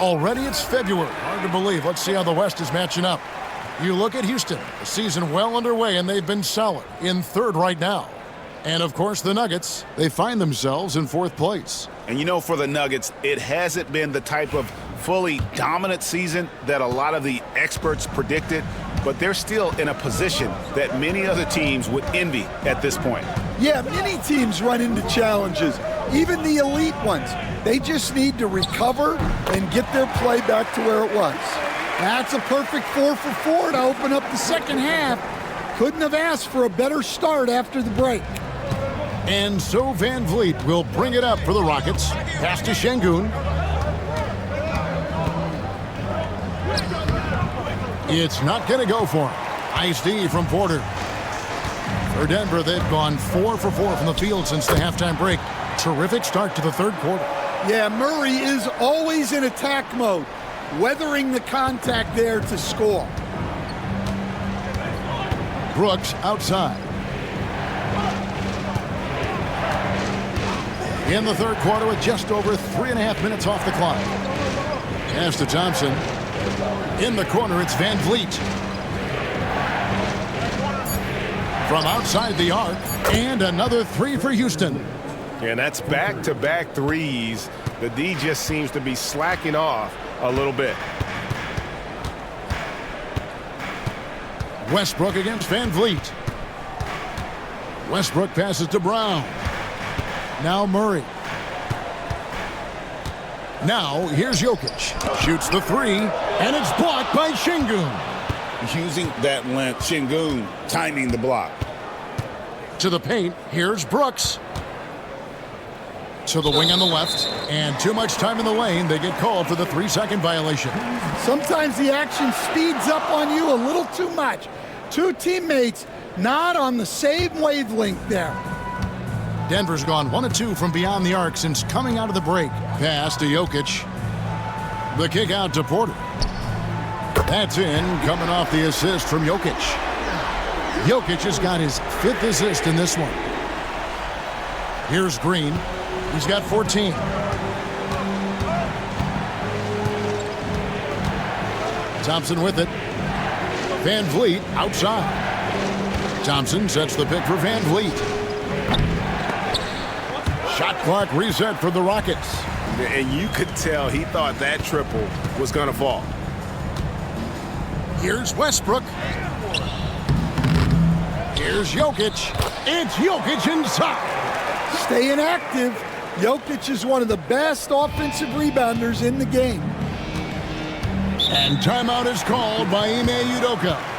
Already it's February. Hard to believe. Let's see how the West is matching up. You look at Houston, the season well underway, and they've been solid in third right now. And, of course, the Nuggets, they find themselves in fourth place. And, you know, for the Nuggets, it hasn't been the type of fully dominant season that a lot of the experts predicted, but they're still in a position that many other teams would envy at this point. Yeah, many teams run into challenges, even the elite ones. They just need to recover and get their play back to where it was. That's a perfect 4 for 4 to open up the second half. Couldn't have asked for a better start after the break. And so Van Vliet will bring it up for the Rockets. Pass to Şengün. It's not going to go for him. Nice D from Porter. For Denver, they've gone 4 for 4 from the field since the halftime break. Terrific start to the third quarter. Yeah, Murray is always in attack mode, weathering the contact there to score. Brooks outside. In the third quarter with just over 3.5 minutes off the clock. Pass to Thompson. In the corner, it's Van Vliet. From outside the arc, and another three for Houston. And that's back-to-back threes. The D just seems to be slacking off a little bit. Westbrook against Van Vliet. Westbrook passes to Brown. Now Murray. Now here's Jokic. Shoots the three, and it's blocked by Şengün. Using that length, Şengün timing the block. To the paint, here's Brooks. To the wing on the left, and too much time in the lane. They get called for the 3-second violation. Sometimes the action speeds up on you a little too much. Two teammates not on the same wavelength there. Denver's gone 1 of 2 from beyond the arc since coming out of the break. Pass to Jokic. The kick out to Porter. That's in, coming off the assist from Jokic. Jokic has got his 5th assist in this one. Here's Green. He's got 14. Thompson with it. Van Vliet outside. Thompson sets the pick for Van Vliet. Shot clock reset for the Rockets. And you could tell he thought that triple was going to fall. Here's Westbrook. Here's Jokic. It's Jokic inside. Staying active. Jokic is one of the best offensive rebounders in the game. And timeout is called by Ime Udoka.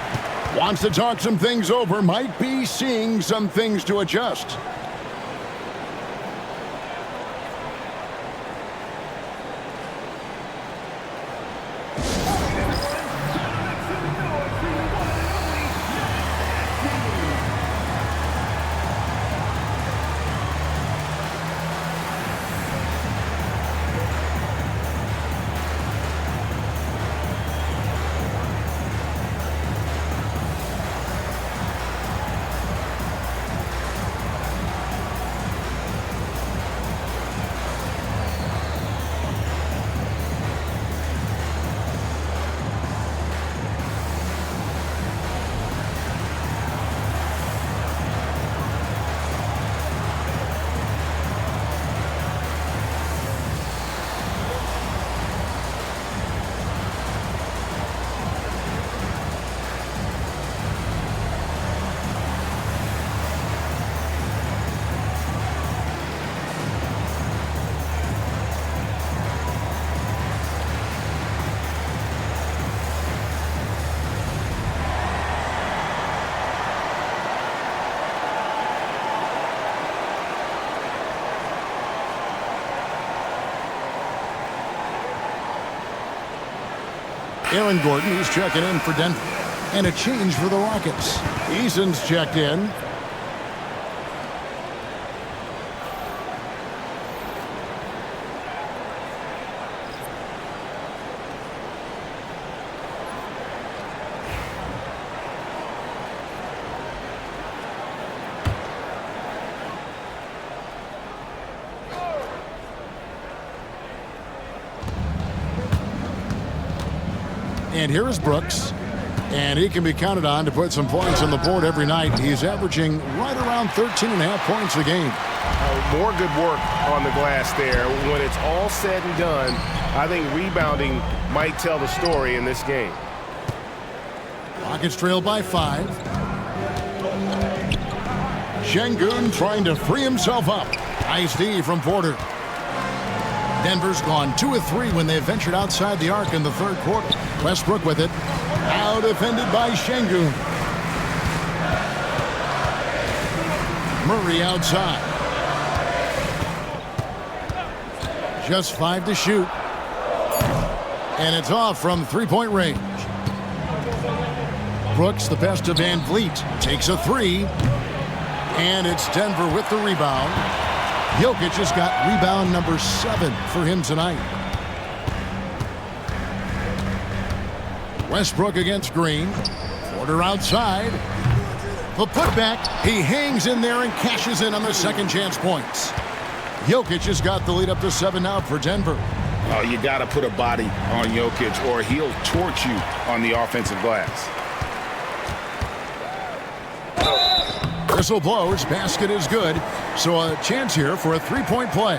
Wants to talk some things over. Might be seeing some things to adjust. Aaron Gordon, he's checking in for Denver. And a change for the Rockets. Eason's checked in. And here is Brooks. And he can be counted on to put some points on the board every night. He's averaging right around 13.5 points a game. More good work on the glass there. When it's all said and done, I think rebounding might tell the story in this game. Rockets trail by 5. Şengün trying to free himself up. Nice D from Porter. Denver's gone 2 of 3 when they ventured outside the arc in the third quarter. Westbrook with it. Now defended by Şengün. Murray outside. Just 5 to shoot. And it's off from three-point range. Brooks, the pass to Van Vliet, takes a 3. And it's Denver with the rebound. Jokic has got rebound number 7 for him tonight. Westbrook against Green. Porter outside. The putback. He hangs in there and cashes in on the second chance points. Jokic has got the lead up to 7 now for Denver. Oh, you got to put a body on Jokic or he'll torch you on the offensive glass. Whistle blows. Basket is good. So a chance here for a three-point play.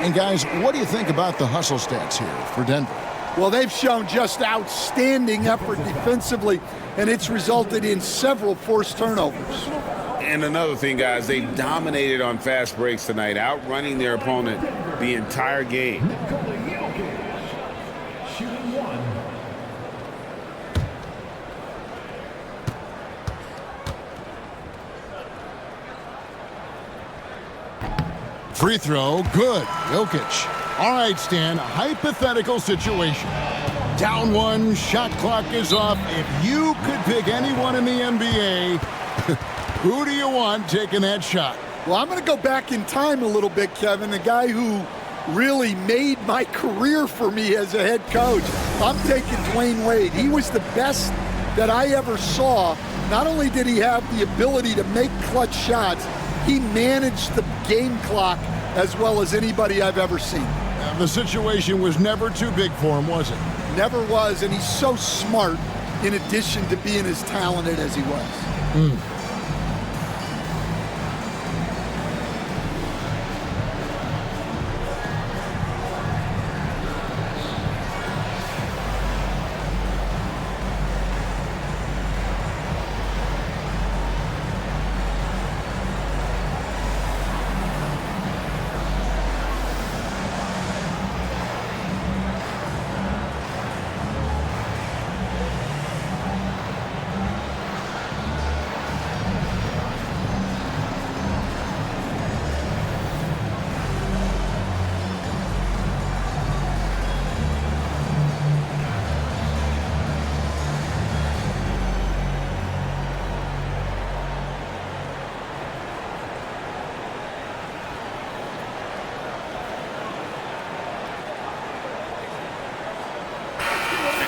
And guys, what do you think about the hustle stats here for Denver? Well, they've shown just outstanding effort defensively, and it's resulted in several forced turnovers. And another thing, guys, they dominated on fast breaks tonight, outrunning their opponent the entire game. Shooting one. Free throw, good. Jokic. All right, Stan, a hypothetical situation. Down one, shot clock is off. If you could pick anyone in the NBA, who do you want taking that shot? Well, I'm going to go back in time a little bit, Kevin. The guy who really made my career for me as a head coach. I'm taking Dwayne Wade. He was the best that I ever saw. Not only did he have the ability to make clutch shots, he managed the game clock as well as anybody I've ever seen. The situation was never too big for him, was it? Never was, and he's so smart in addition to being as talented as he was.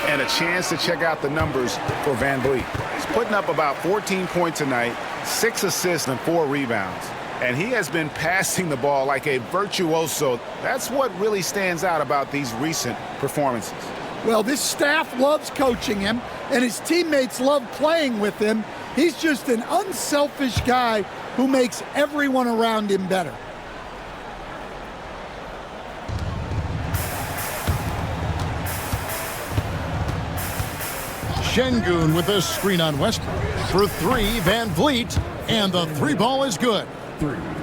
And a chance to check out the numbers for Van Vliet. He's putting up about 14 points tonight, 6 assists and 4 rebounds. And he has been passing the ball like a virtuoso. That's what really stands out about these recent performances. Well, this staff loves coaching him, and his teammates love playing with him. He's just an unselfish guy who makes everyone around him better. Şengün with a screen on Westbrook. For three, Van Vliet, and the three ball is good.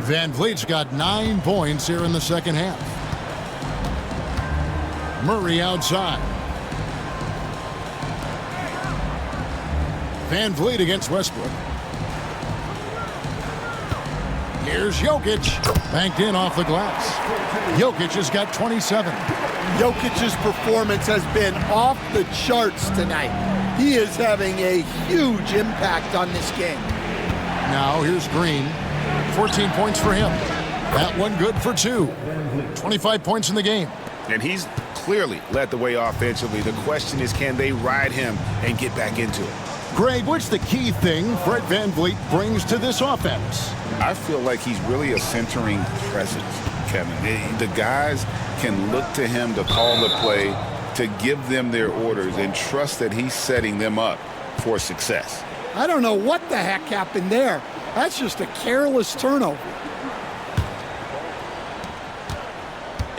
Van Vliet's got 9 points here in the second half. Murray outside. Van Vliet against Westbrook. Here's Jokic. Banked in off the glass. Jokic has got 27. Jokic's performance has been off the charts tonight. He is having a huge impact on this game. Now here's Green. 14 points for him. That one good for 2. 25 points in the game. And he's clearly led the way offensively. The question is, can they ride him and get back into it? Greg, what's the key thing Fred Van Vliet brings to this offense? I feel like he's really a centering presence, Kevin. The guys can look to him to call the play, to give them their orders, and trust that he's setting them up for success. I don't know what the heck happened there. That's just a careless turnover.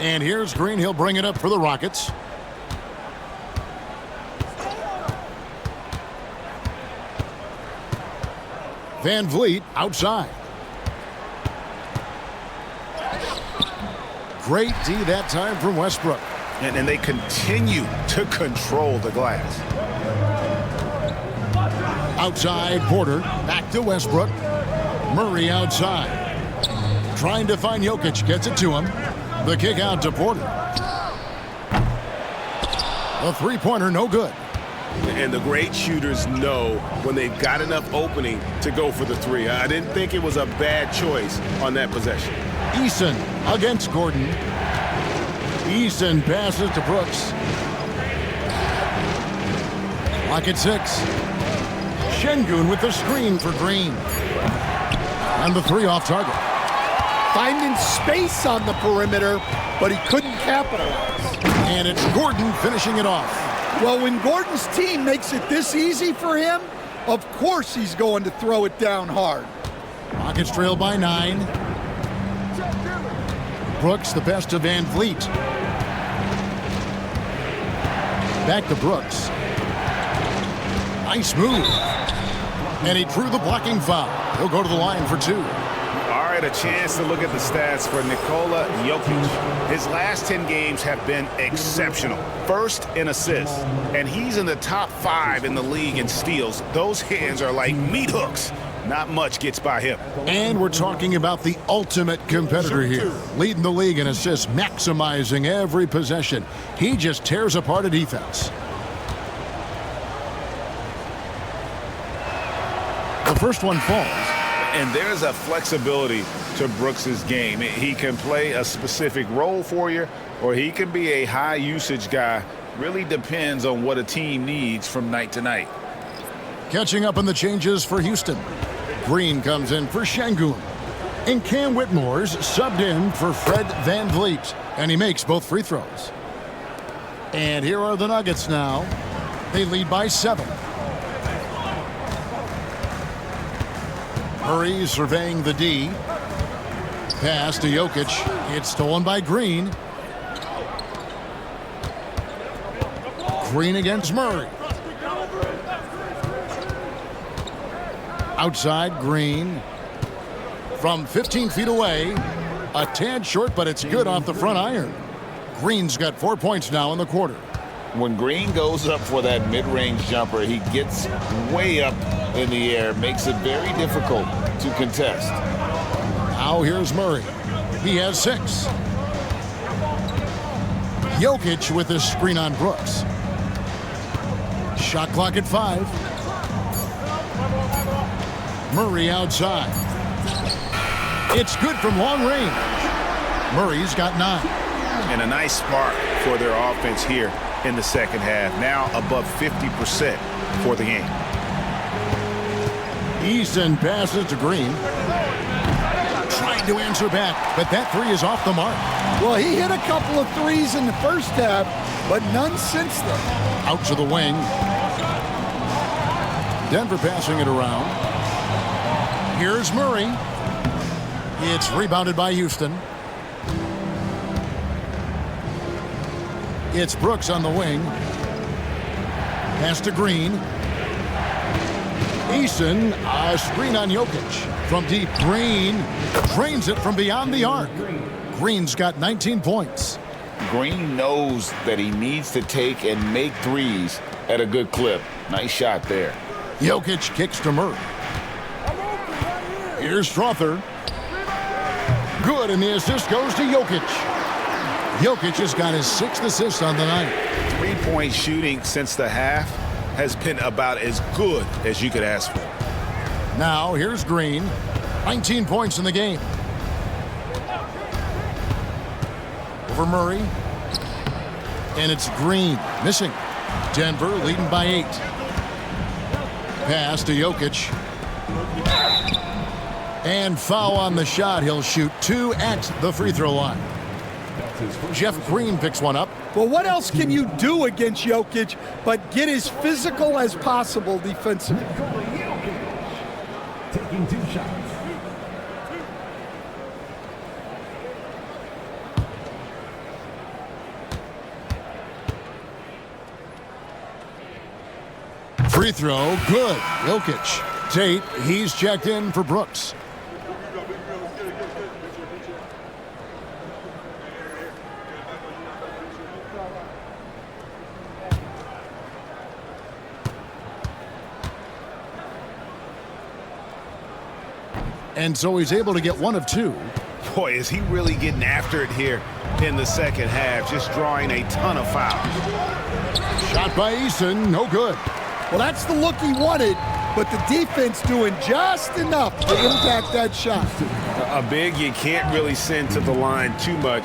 And here's Green. He'll bring it up for the Rockets. Van Vliet outside. Great D that time from Westbrook. And they continue to control the glass. Outside, Porter. Back to Westbrook. Murray outside. Trying to find Jokic. Gets it to him. The kick out to Porter. A three-pointer, no good. And the great shooters know when they've got enough opening to go for the three. I didn't think it was a bad choice on that possession. Eason against Gordon. Eason passes to Brooks. Clock at 6. Şengün with the screen for Green. And the three off target. Finding space on the perimeter, but he couldn't capitalize. And it's Gordon finishing it off. Well, when Gordon's team makes it this easy for him, of course he's going to throw it down hard. Rockets trail by 9. Brooks, the best of Van Vliet. Back to Brooks. Nice move. And he drew the blocking foul. He'll go to the line for 2. All right, a chance to look at the stats for Nikola Jokic. His last 10 games have been exceptional. First in assists, and he's in the top 5 in the league in steals. Those hands are like meat hooks. Not much gets by him. And we're talking about the ultimate competitor here. Leading the league in assists, maximizing every possession. He just tears apart a defense. The first one falls. And there's a flexibility to Brooks's game. He can play a specific role for you, or he can be a high-usage guy. Really depends on what a team needs from night to night. Catching up on the changes for Houston. Green comes in for Şengün. And Cam Whitmore's subbed in for Fred VanVleet. And he makes both free throws. And here are the Nuggets now. They lead by 7. Murray surveying the D. Pass to Jokic. It's stolen by Green. Green against Murray. Outside, Green. From 15 feet away. A tad short, but it's good off the front iron. Green's got 4 points now in the quarter. When Green goes up for that mid-range jumper, he gets way up in the air, makes it very difficult to contest. Now here's Murray. He has 6. Jokic with his screen on Brooks. Shot clock at 5. Murray outside. It's good from long range. Murray's got 9. And a nice spark for their offense here in the second half. Now above 50% for the game. Easton passes to Green. Trying to answer back, but that 3 is off the mark. Well, he hit a couple of threes in the first half, but none since then. Out to the wing. Denver passing it around. Here's Murray. It's rebounded by Houston. It's Brooks on the wing. Pass to Green. Eason, a screen on Jokic. From deep, Green drains it from beyond the arc. Green's got 19 points. Green knows that he needs to take and make threes at a good clip. Nice shot there. Jokic kicks to Murray. Here's Strother. Good, and the assist goes to Jokic. Jokic has got his 6th assist on the night. 3-point shooting since the half has been about as good as you could ask for. Now, here's Green. 19 points in the game. Over Murray. And it's Green missing. Denver leading by 8. Pass to Jokic. And foul on the shot. He'll shoot 2 at the free throw line. Jeff Green picks one up. Well, what else can you do against Jokic but get as physical as possible defensively? Taking 2 shots. Free throw, good. Jokic. Tate, he's checked in for Brooks. And so he's able to get 1 of 2. Boy, is he really getting after it here in the second half, just drawing a ton of fouls. Shot by Eason, no good. Well, that's the look he wanted, but the defense doing just enough to impact that shot. A big you can't really send to the line too much.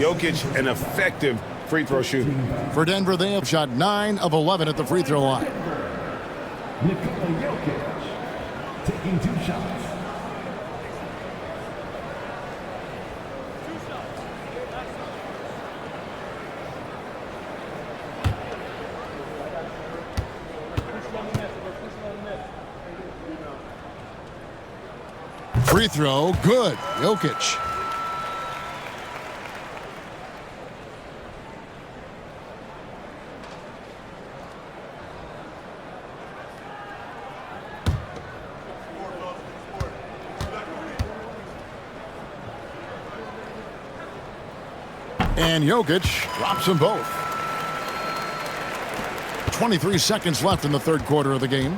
Jokic, an effective free throw shooter. For Denver, they have shot 9 of 11 at the free throw line. Nikola Jokic taking 2 shots. Free throw, good. Jokic. And Jokic drops them both. 23 seconds left in the third quarter of the game.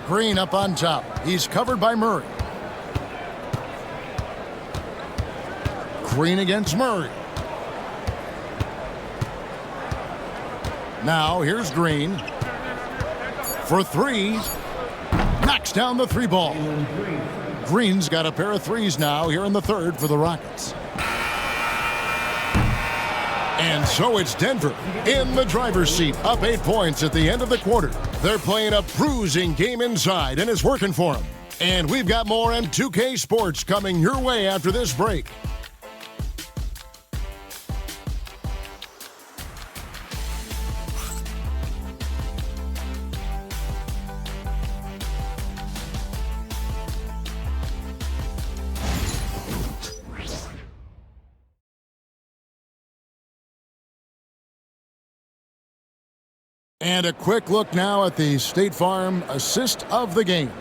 Green up on top. He's covered by Murray. Green against Murray. Now here's Green for three. Knocks down the three ball. Green's got a pair of threes now here in the third for the Rockets. And so it's Denver in the driver's seat, up 8 points at the end of the quarter. They're playing a bruising game inside, and it's working for them. And we've got more M2K Sports coming your way after this break. And a quick look now at the State Farm assist of the game.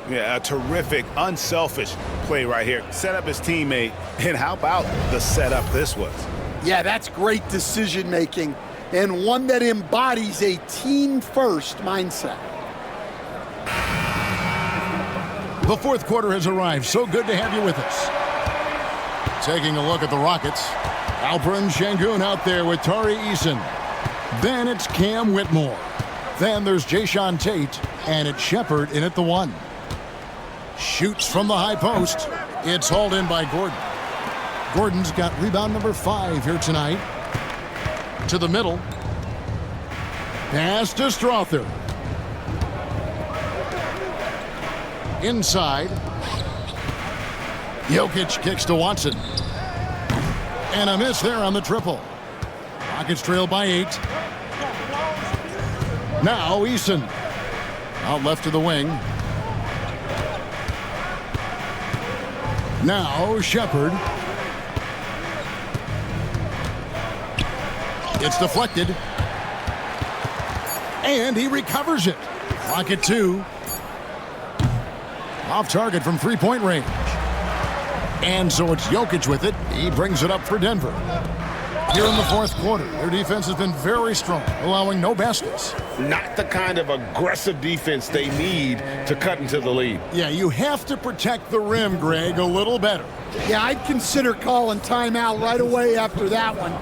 Yeah, a terrific, unselfish play right here. Set up his teammate, and how about the setup this was? Yeah, that's great decision making, and one that embodies a team-first mindset. The fourth quarter has arrived. So good to have you with us. Taking a look at the Rockets. Alperen Sengun out there with Tari Eason. Then it's Cam Whitmore. Then there's Jayshawn Tate, and it's Shepard in at the one. Shoots from the high post. It's hauled in by Gordon. Gordon's got rebound number 5 here tonight. To the middle. Pass to Strother. Inside. Jokic kicks to Watson. And a miss there on the triple. Rockets trail by 8. Now Eason. Out left to the wing. Now Shepard. It's deflected. And he recovers it. Rocket 2. Off target from three-point range. And so it's Jokic with it. He brings it up for Denver. Here in the fourth quarter, their defense has been very strong, allowing no baskets. Not the kind of aggressive defense they need to cut into the lead. Yeah, you have to protect the rim, Greg, a little better. Yeah, I'd consider calling timeout right away after that one.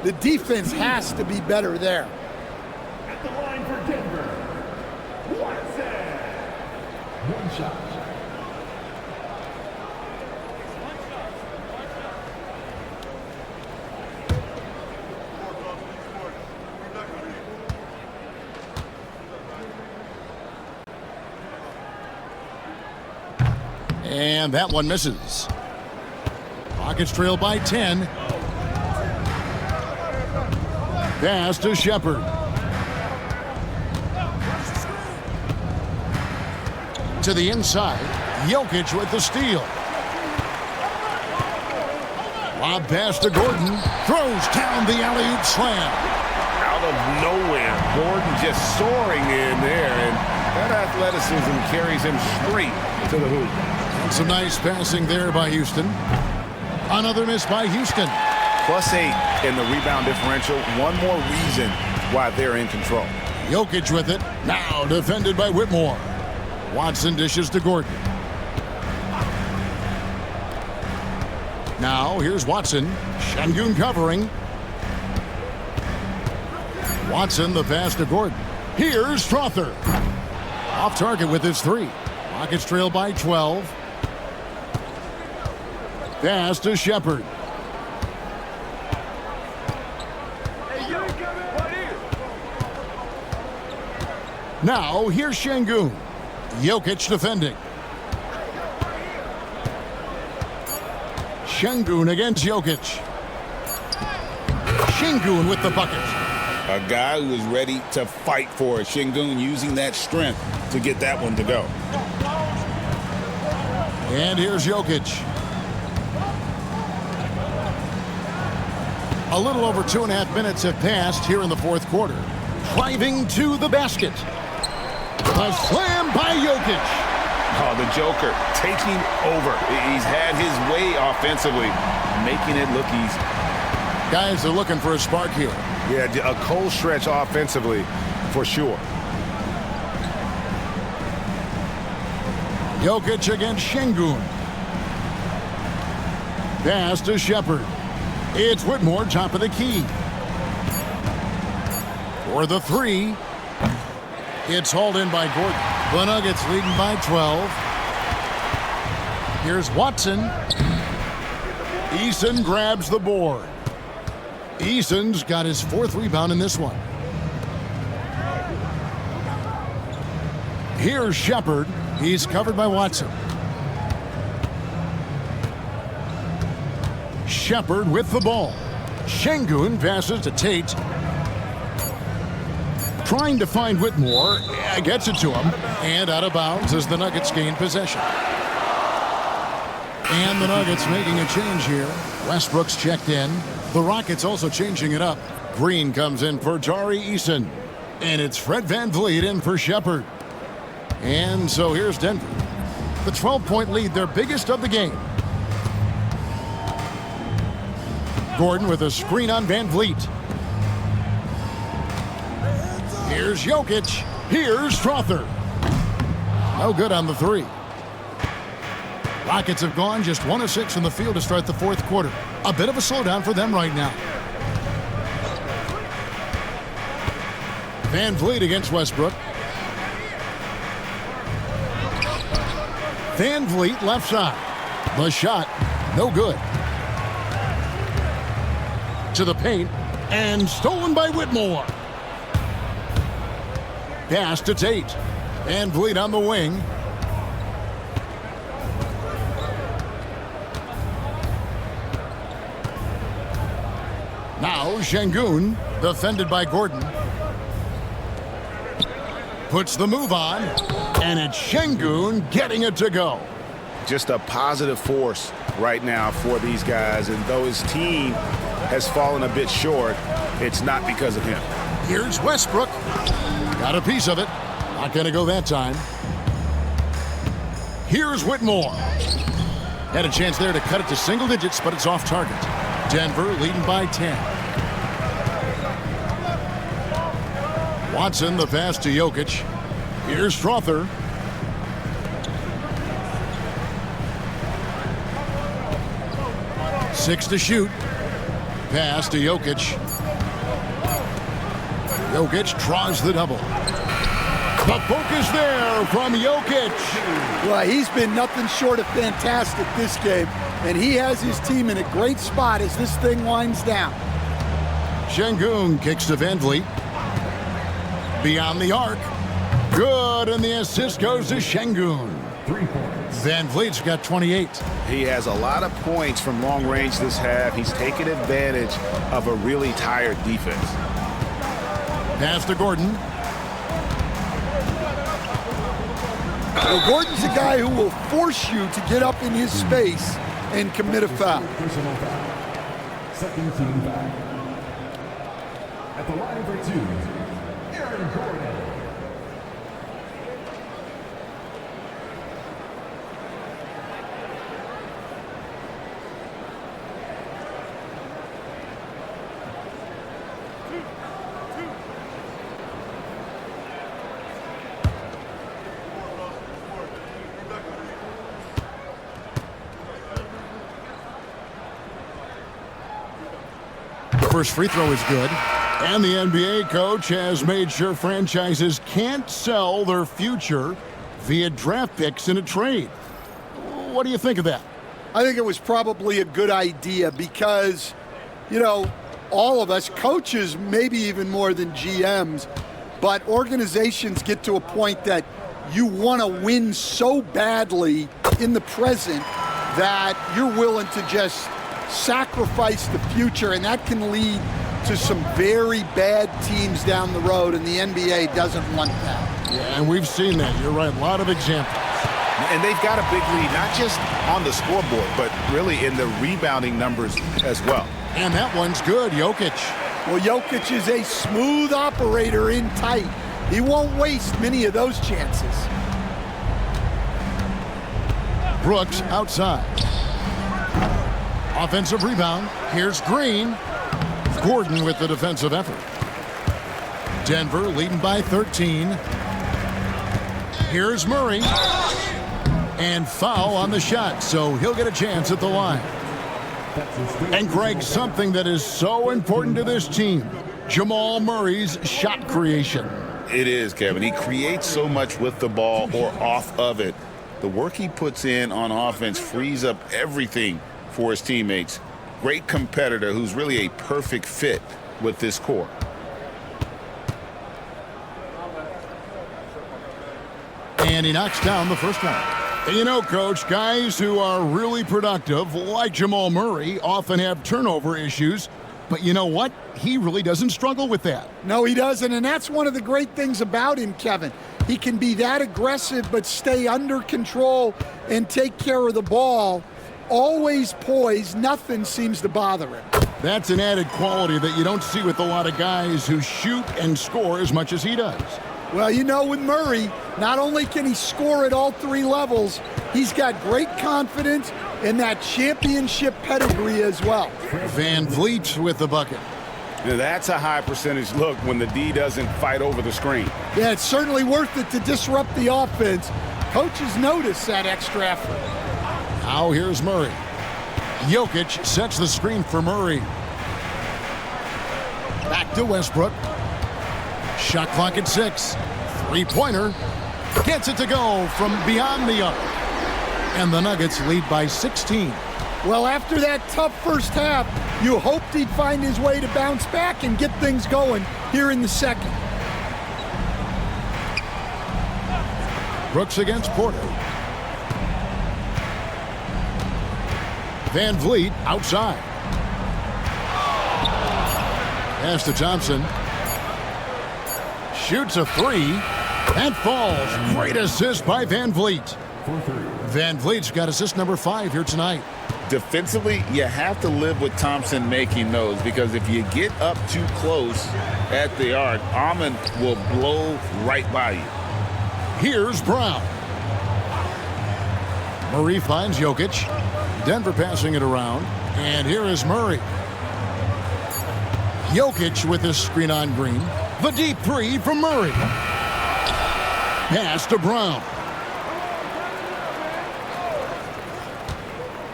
The defense has to be better there. At the line for Denver, Watson. One shot. And that one misses. Rockets trail by 10. Pass to Shepard. To the inside. Jokic with the steal. Lob pass to Gordon. Throws down the alley-oop slam. Out of nowhere, Gordon just soaring in there, and that athleticism carries him straight to the hoop. And some nice passing there by Houston. Another miss by Houston. +8 in the rebound differential. One more reason why they're in control. Jokic with it. Now defended by Whitmore. Watson dishes to Gordon. Now here's Watson. Sengun covering. Watson the pass to Gordon. Here's Strother. Off target with his 3. Rockets trail by 12. Pass to Shepard. Now here's Sengun. Jokic defending. Sengun against Jokic. Sengun with the bucket. A guy who is ready to fight for it. Sengun using that strength to get that one to go. And here's Jokic. A little over 2.5 minutes have passed here in the fourth quarter. Driving to the basket. A slam by Jokic. Oh, the Joker taking over. He's had his way offensively, making it look easy. Guys are looking for a spark here. Yeah, a cold stretch offensively for sure. Jokic against Şengün. Pass to Shepard. It's Whitmore, top of the key. For the three. It's hauled in by Gordon. The Nuggets leading by 12. Here's Watson. Eason grabs the board. Eason's got his 4th rebound in this one. Here's Shepard. He's covered by Watson. Shepard with the ball. Şengün passes to Tate. Trying to find Whitmore. Gets it to him. And out of bounds as the Nuggets gain possession. And the Nuggets making a change here. Westbrook's checked in. The Rockets also changing it up. Green comes in for Tari Eason. And it's Fred VanVleet in for Shepard. And so here's Denver. The 12-point lead, their biggest of the game. Gordon with a screen on VanVleet. Here's Jokic. Here's Strother. No good on the three. Rockets have gone just 1 of 6 from the field to start the 4th quarter. A bit of a slowdown for them right now. VanVleet against Westbrook. VanVleet left side. The shot, no good. To the paint, and stolen by Whitmore. Pass to Tate. VanVleet on the wing. Now Şengün, defended by Gordon. Puts the move on, and it's Şengün getting it to go. Just a positive force right now for these guys, and though his team has fallen a bit short, it's not because of him. Here's Westbrook. Got a piece of it. Not going to go that time. Here's Whitmore. Had a chance there to cut it to single digits, but it's off target. Denver leading by 10. Watson, the pass to Jokic. Here's Strother. Six to shoot. Pass to Jokic. Jokic draws the double. The focus there from Jokic. Well, he's been nothing short of fantastic this game, and he has his team in a great spot as this thing winds down. Şengün kicks to VanVleet. Beyond the arc. Good, and the assist goes to Şengün. VanVleet's got 28. He has a lot of points from long range this half. He's taken advantage of a really tired defense. Pass to Gordon. Well, Gordon's a guy who will force you to get up in his space and commit a foul. Second team back. At the line for 2, Aaron Gordon. First free throw is good. And the NBA coach has made sure franchises can't sell their future via draft picks in a trade. What do you think of that? I think it was probably a good idea because, you know, all of us, coaches, maybe even more than GMs, but organizations get to a point that you want to win so badly in the present that you're willing to just sacrifice the future, and that can lead to some very bad teams down the road, and the NBA doesn't want that. Yeah, and we've seen that. You're right, a lot of examples. And they've got a big lead, not just on the scoreboard, but really in the rebounding numbers as well. And that one's good, Jokic. Well, Jokic is a smooth operator in tight. He won't waste many of those chances. Brooks outside. Offensive rebound. Here's Green. Gordon with the defensive effort. Denver leading by 13. Here's Murray. And foul on the shot, so he'll get a chance at the line. And Greg, something that is so important to this team, Jamal Murray's shot creation. It is, Kevin. He creates so much with the ball or off of it. The work he puts in on offense frees up everything for his teammates. Great competitor who's really a perfect fit with this core. And he knocks down the first one. And you know, Coach, guys who are really productive, like Jamal Murray, often have turnover issues. But you know what? He really doesn't struggle with that. No, he doesn't, and that's one of the great things about him, Kevin. He can be that aggressive but stay under control and take care of the ball. Always poised, nothing seems to bother him. That's an added quality that you don't see with a lot of guys who shoot and score as much as he does. Well, you know, with Murray, not only can he score at all three levels, he's got great confidence and that championship pedigree as well. Van Vliet with the bucket. Now that's a high percentage look when the D doesn't fight over the screen. Yeah, it's certainly worth it to disrupt the offense. Coaches notice that extra effort. Now here's Murray. Jokic sets the screen for Murray. Back to Westbrook. Shot clock at 6. Three-pointer. Gets it to go from beyond the arc. And the Nuggets lead by 16. Well, after that tough first half, you hoped he'd find his way to bounce back and get things going here in the second. Brooks against Porter. Van Vliet outside. Pass to Thompson. Shoots a three. That falls. Great assist by Van Vliet. Van Vliet's got assist number 5 here tonight. Defensively, you have to live with Thompson making those, because if you get up too close at the arc, Ahmed will blow right by you. Here's Brown. Murray finds Jokic. Denver passing it around. And here is Murray. Jokic with his screen on Green. The deep three from Murray. Pass to Brown.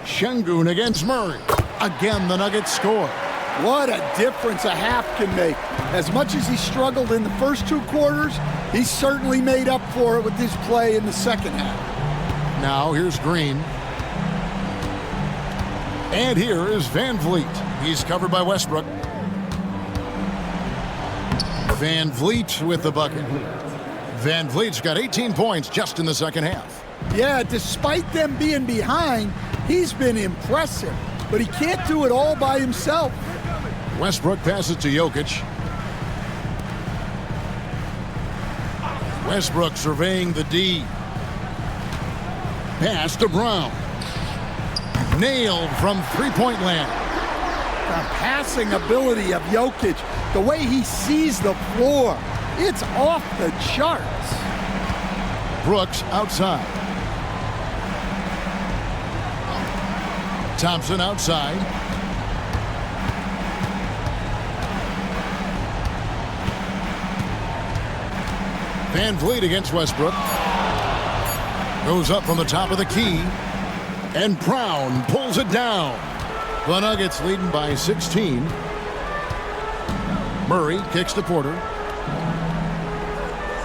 Şengün against Murray. Again, the Nuggets score. What a difference a half can make. As much as he struggled in the first 2 quarters, he certainly made up for it with his play in the second half. Now here's Green. And here is Van Vliet. He's covered by Westbrook. Van Vliet with the bucket. Van Vliet's got 18 points just in the second half. Yeah, despite them being behind, he's been impressive, but he can't do it all by himself. Westbrook passes to Jokic. Westbrook surveying the D. Pass to Brown. Nailed from three-point land. The passing ability of Jokic, the way he sees the floor, it's off the charts. Brooks outside. Thompson outside. Van Vliet against Westbrook. Goes up from the top of the key. And Brown pulls it down. The Nuggets leading by 16. Murray kicks to Porter.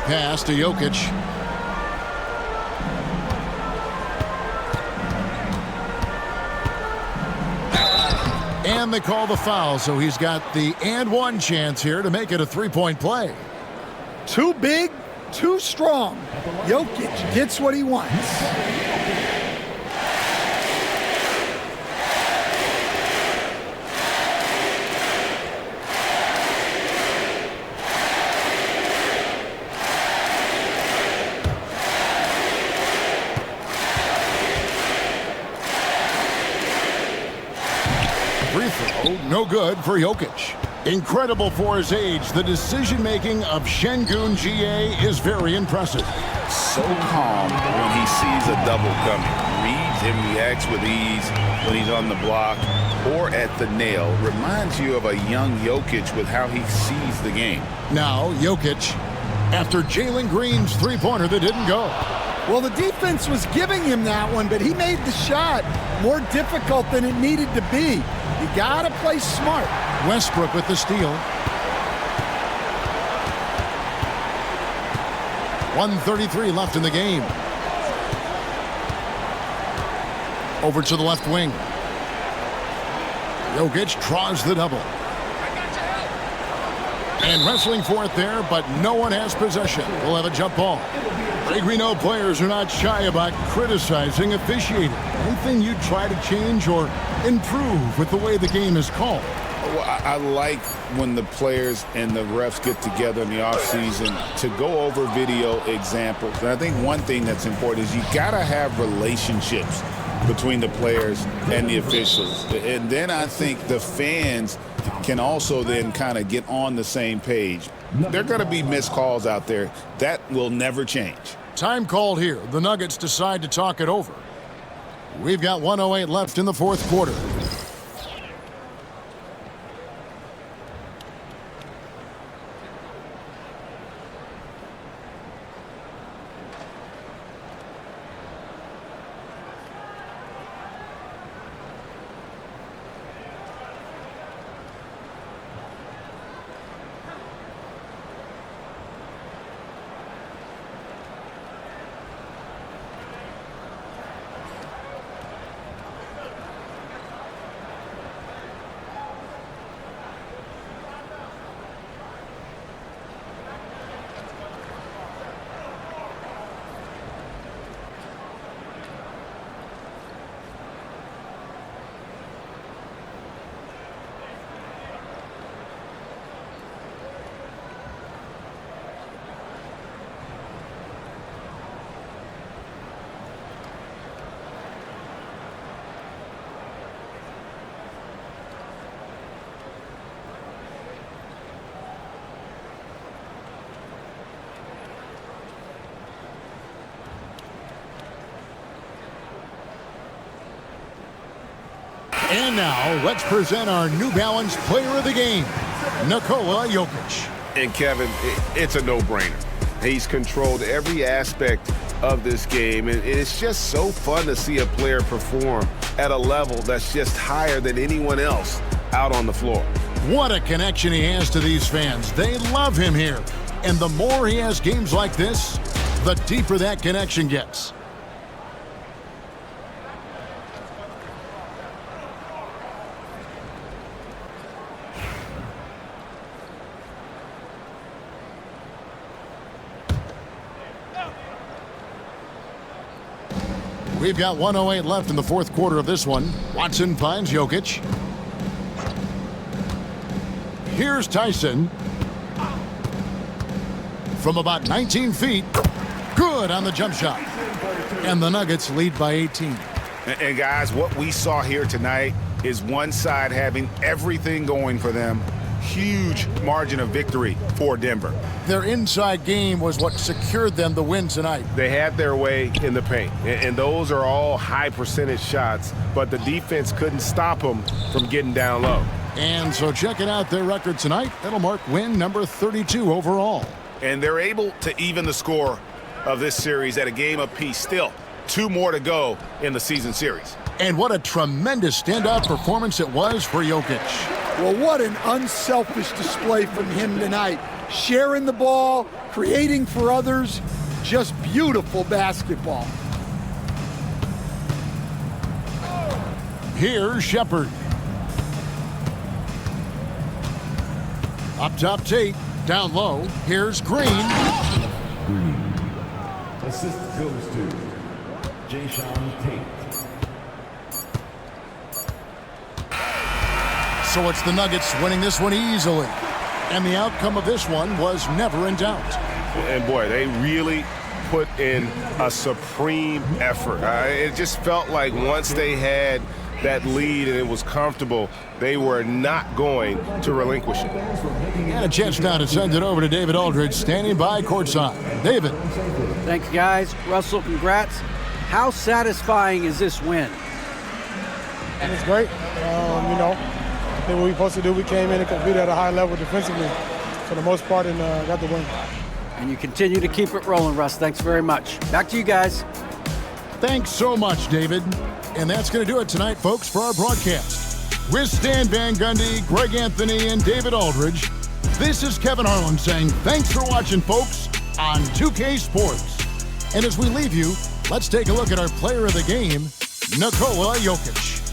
Pass to Jokic. And they call the foul, so he's got the and one chance here to make it a three-point play. Too big, too strong. Jokic gets what he wants. Free throw, no good for Jokic. Incredible for his age. The decision-making of Şengün GA is very impressive. So calm when he sees a double coming. Reads him reacts with ease when he's on the block or at the nail. Reminds you of a young Jokic with how he sees the game. Now Jokic after Jalen Green's three-pointer that didn't go. Well, the defense was giving him that one, but he made the shot more difficult than it needed to be. You got to play smart. Westbrook with the steal. 1:33 left in the game. Over to the left wing. Jokic draws the double. And wrestling for it there, but no one has possession. We'll have a jump ball. Greg, we know players are not shy about criticizing officiating. Anything you try to change or improve with the way the game is called? Well, I like when the players and the refs get together in the offseason to go over video examples. And I think one thing that's important is you got to have relationships between the players and the officials. And then I think the fans can also then kind of get on the same page. There are going to be missed calls out there. That will never change. Time called here. The Nuggets decide to talk it over. We've got 1:08 left in the fourth quarter. And now, let's present our New Balance Player of the Game, Nikola Jokic. And Kevin, it's a no-brainer. He's controlled every aspect of this game, and it's just so fun to see a player perform at a level that's just higher than anyone else out on the floor. What a connection he has to these fans. They love him here. And the more he has games like this, the deeper that connection gets. We've got 1:08 left in the fourth quarter of this one. Watson finds Jokic. Here's Tyson. From about 19 feet. Good on the jump shot. And the Nuggets lead by 18. And guys, what we saw here tonight is one side having everything going for them. Huge margin of victory for Denver. Their inside game was what secured them the win tonight. They had their way in the paint, and those are all high percentage shots, but the defense couldn't stop them from getting down low. And so checking out their record tonight, that'll mark win number 32 overall. And they're able to even the score of this series at a game apiece. Still, 2 more to go in the season series. And what a tremendous standout performance it was for Jokic. Well, what an unselfish display from him tonight. Sharing the ball, creating for others, just beautiful basketball. Here's Shepard. Up top, Tate. Down low, here's Green. Green. Assist goes to Jayshawn Tate. So it's the Nuggets winning this one easily. And the outcome of this one was never in doubt. And boy, they really put in a supreme effort. It just felt like once they had that lead and it was comfortable, they were not going to relinquish it. And a chance now to send it over to David Aldridge, standing by courtside. David. Thanks, guys. Russell, congrats. How satisfying is this win? And it's great. I think what we're supposed to do, we came in and competed at a high level defensively for the most part and got the win. And you continue to keep it rolling, Russ. Thanks very much. Back to you guys. Thanks so much, David. And that's going to do it tonight, folks, for our broadcast. With Stan Van Gundy, Greg Anthony, and David Aldridge, this is Kevin Harlan saying thanks for watching, folks, on 2K Sports. And as we leave you, let's take a look at our player of the game, Nikola Jokic.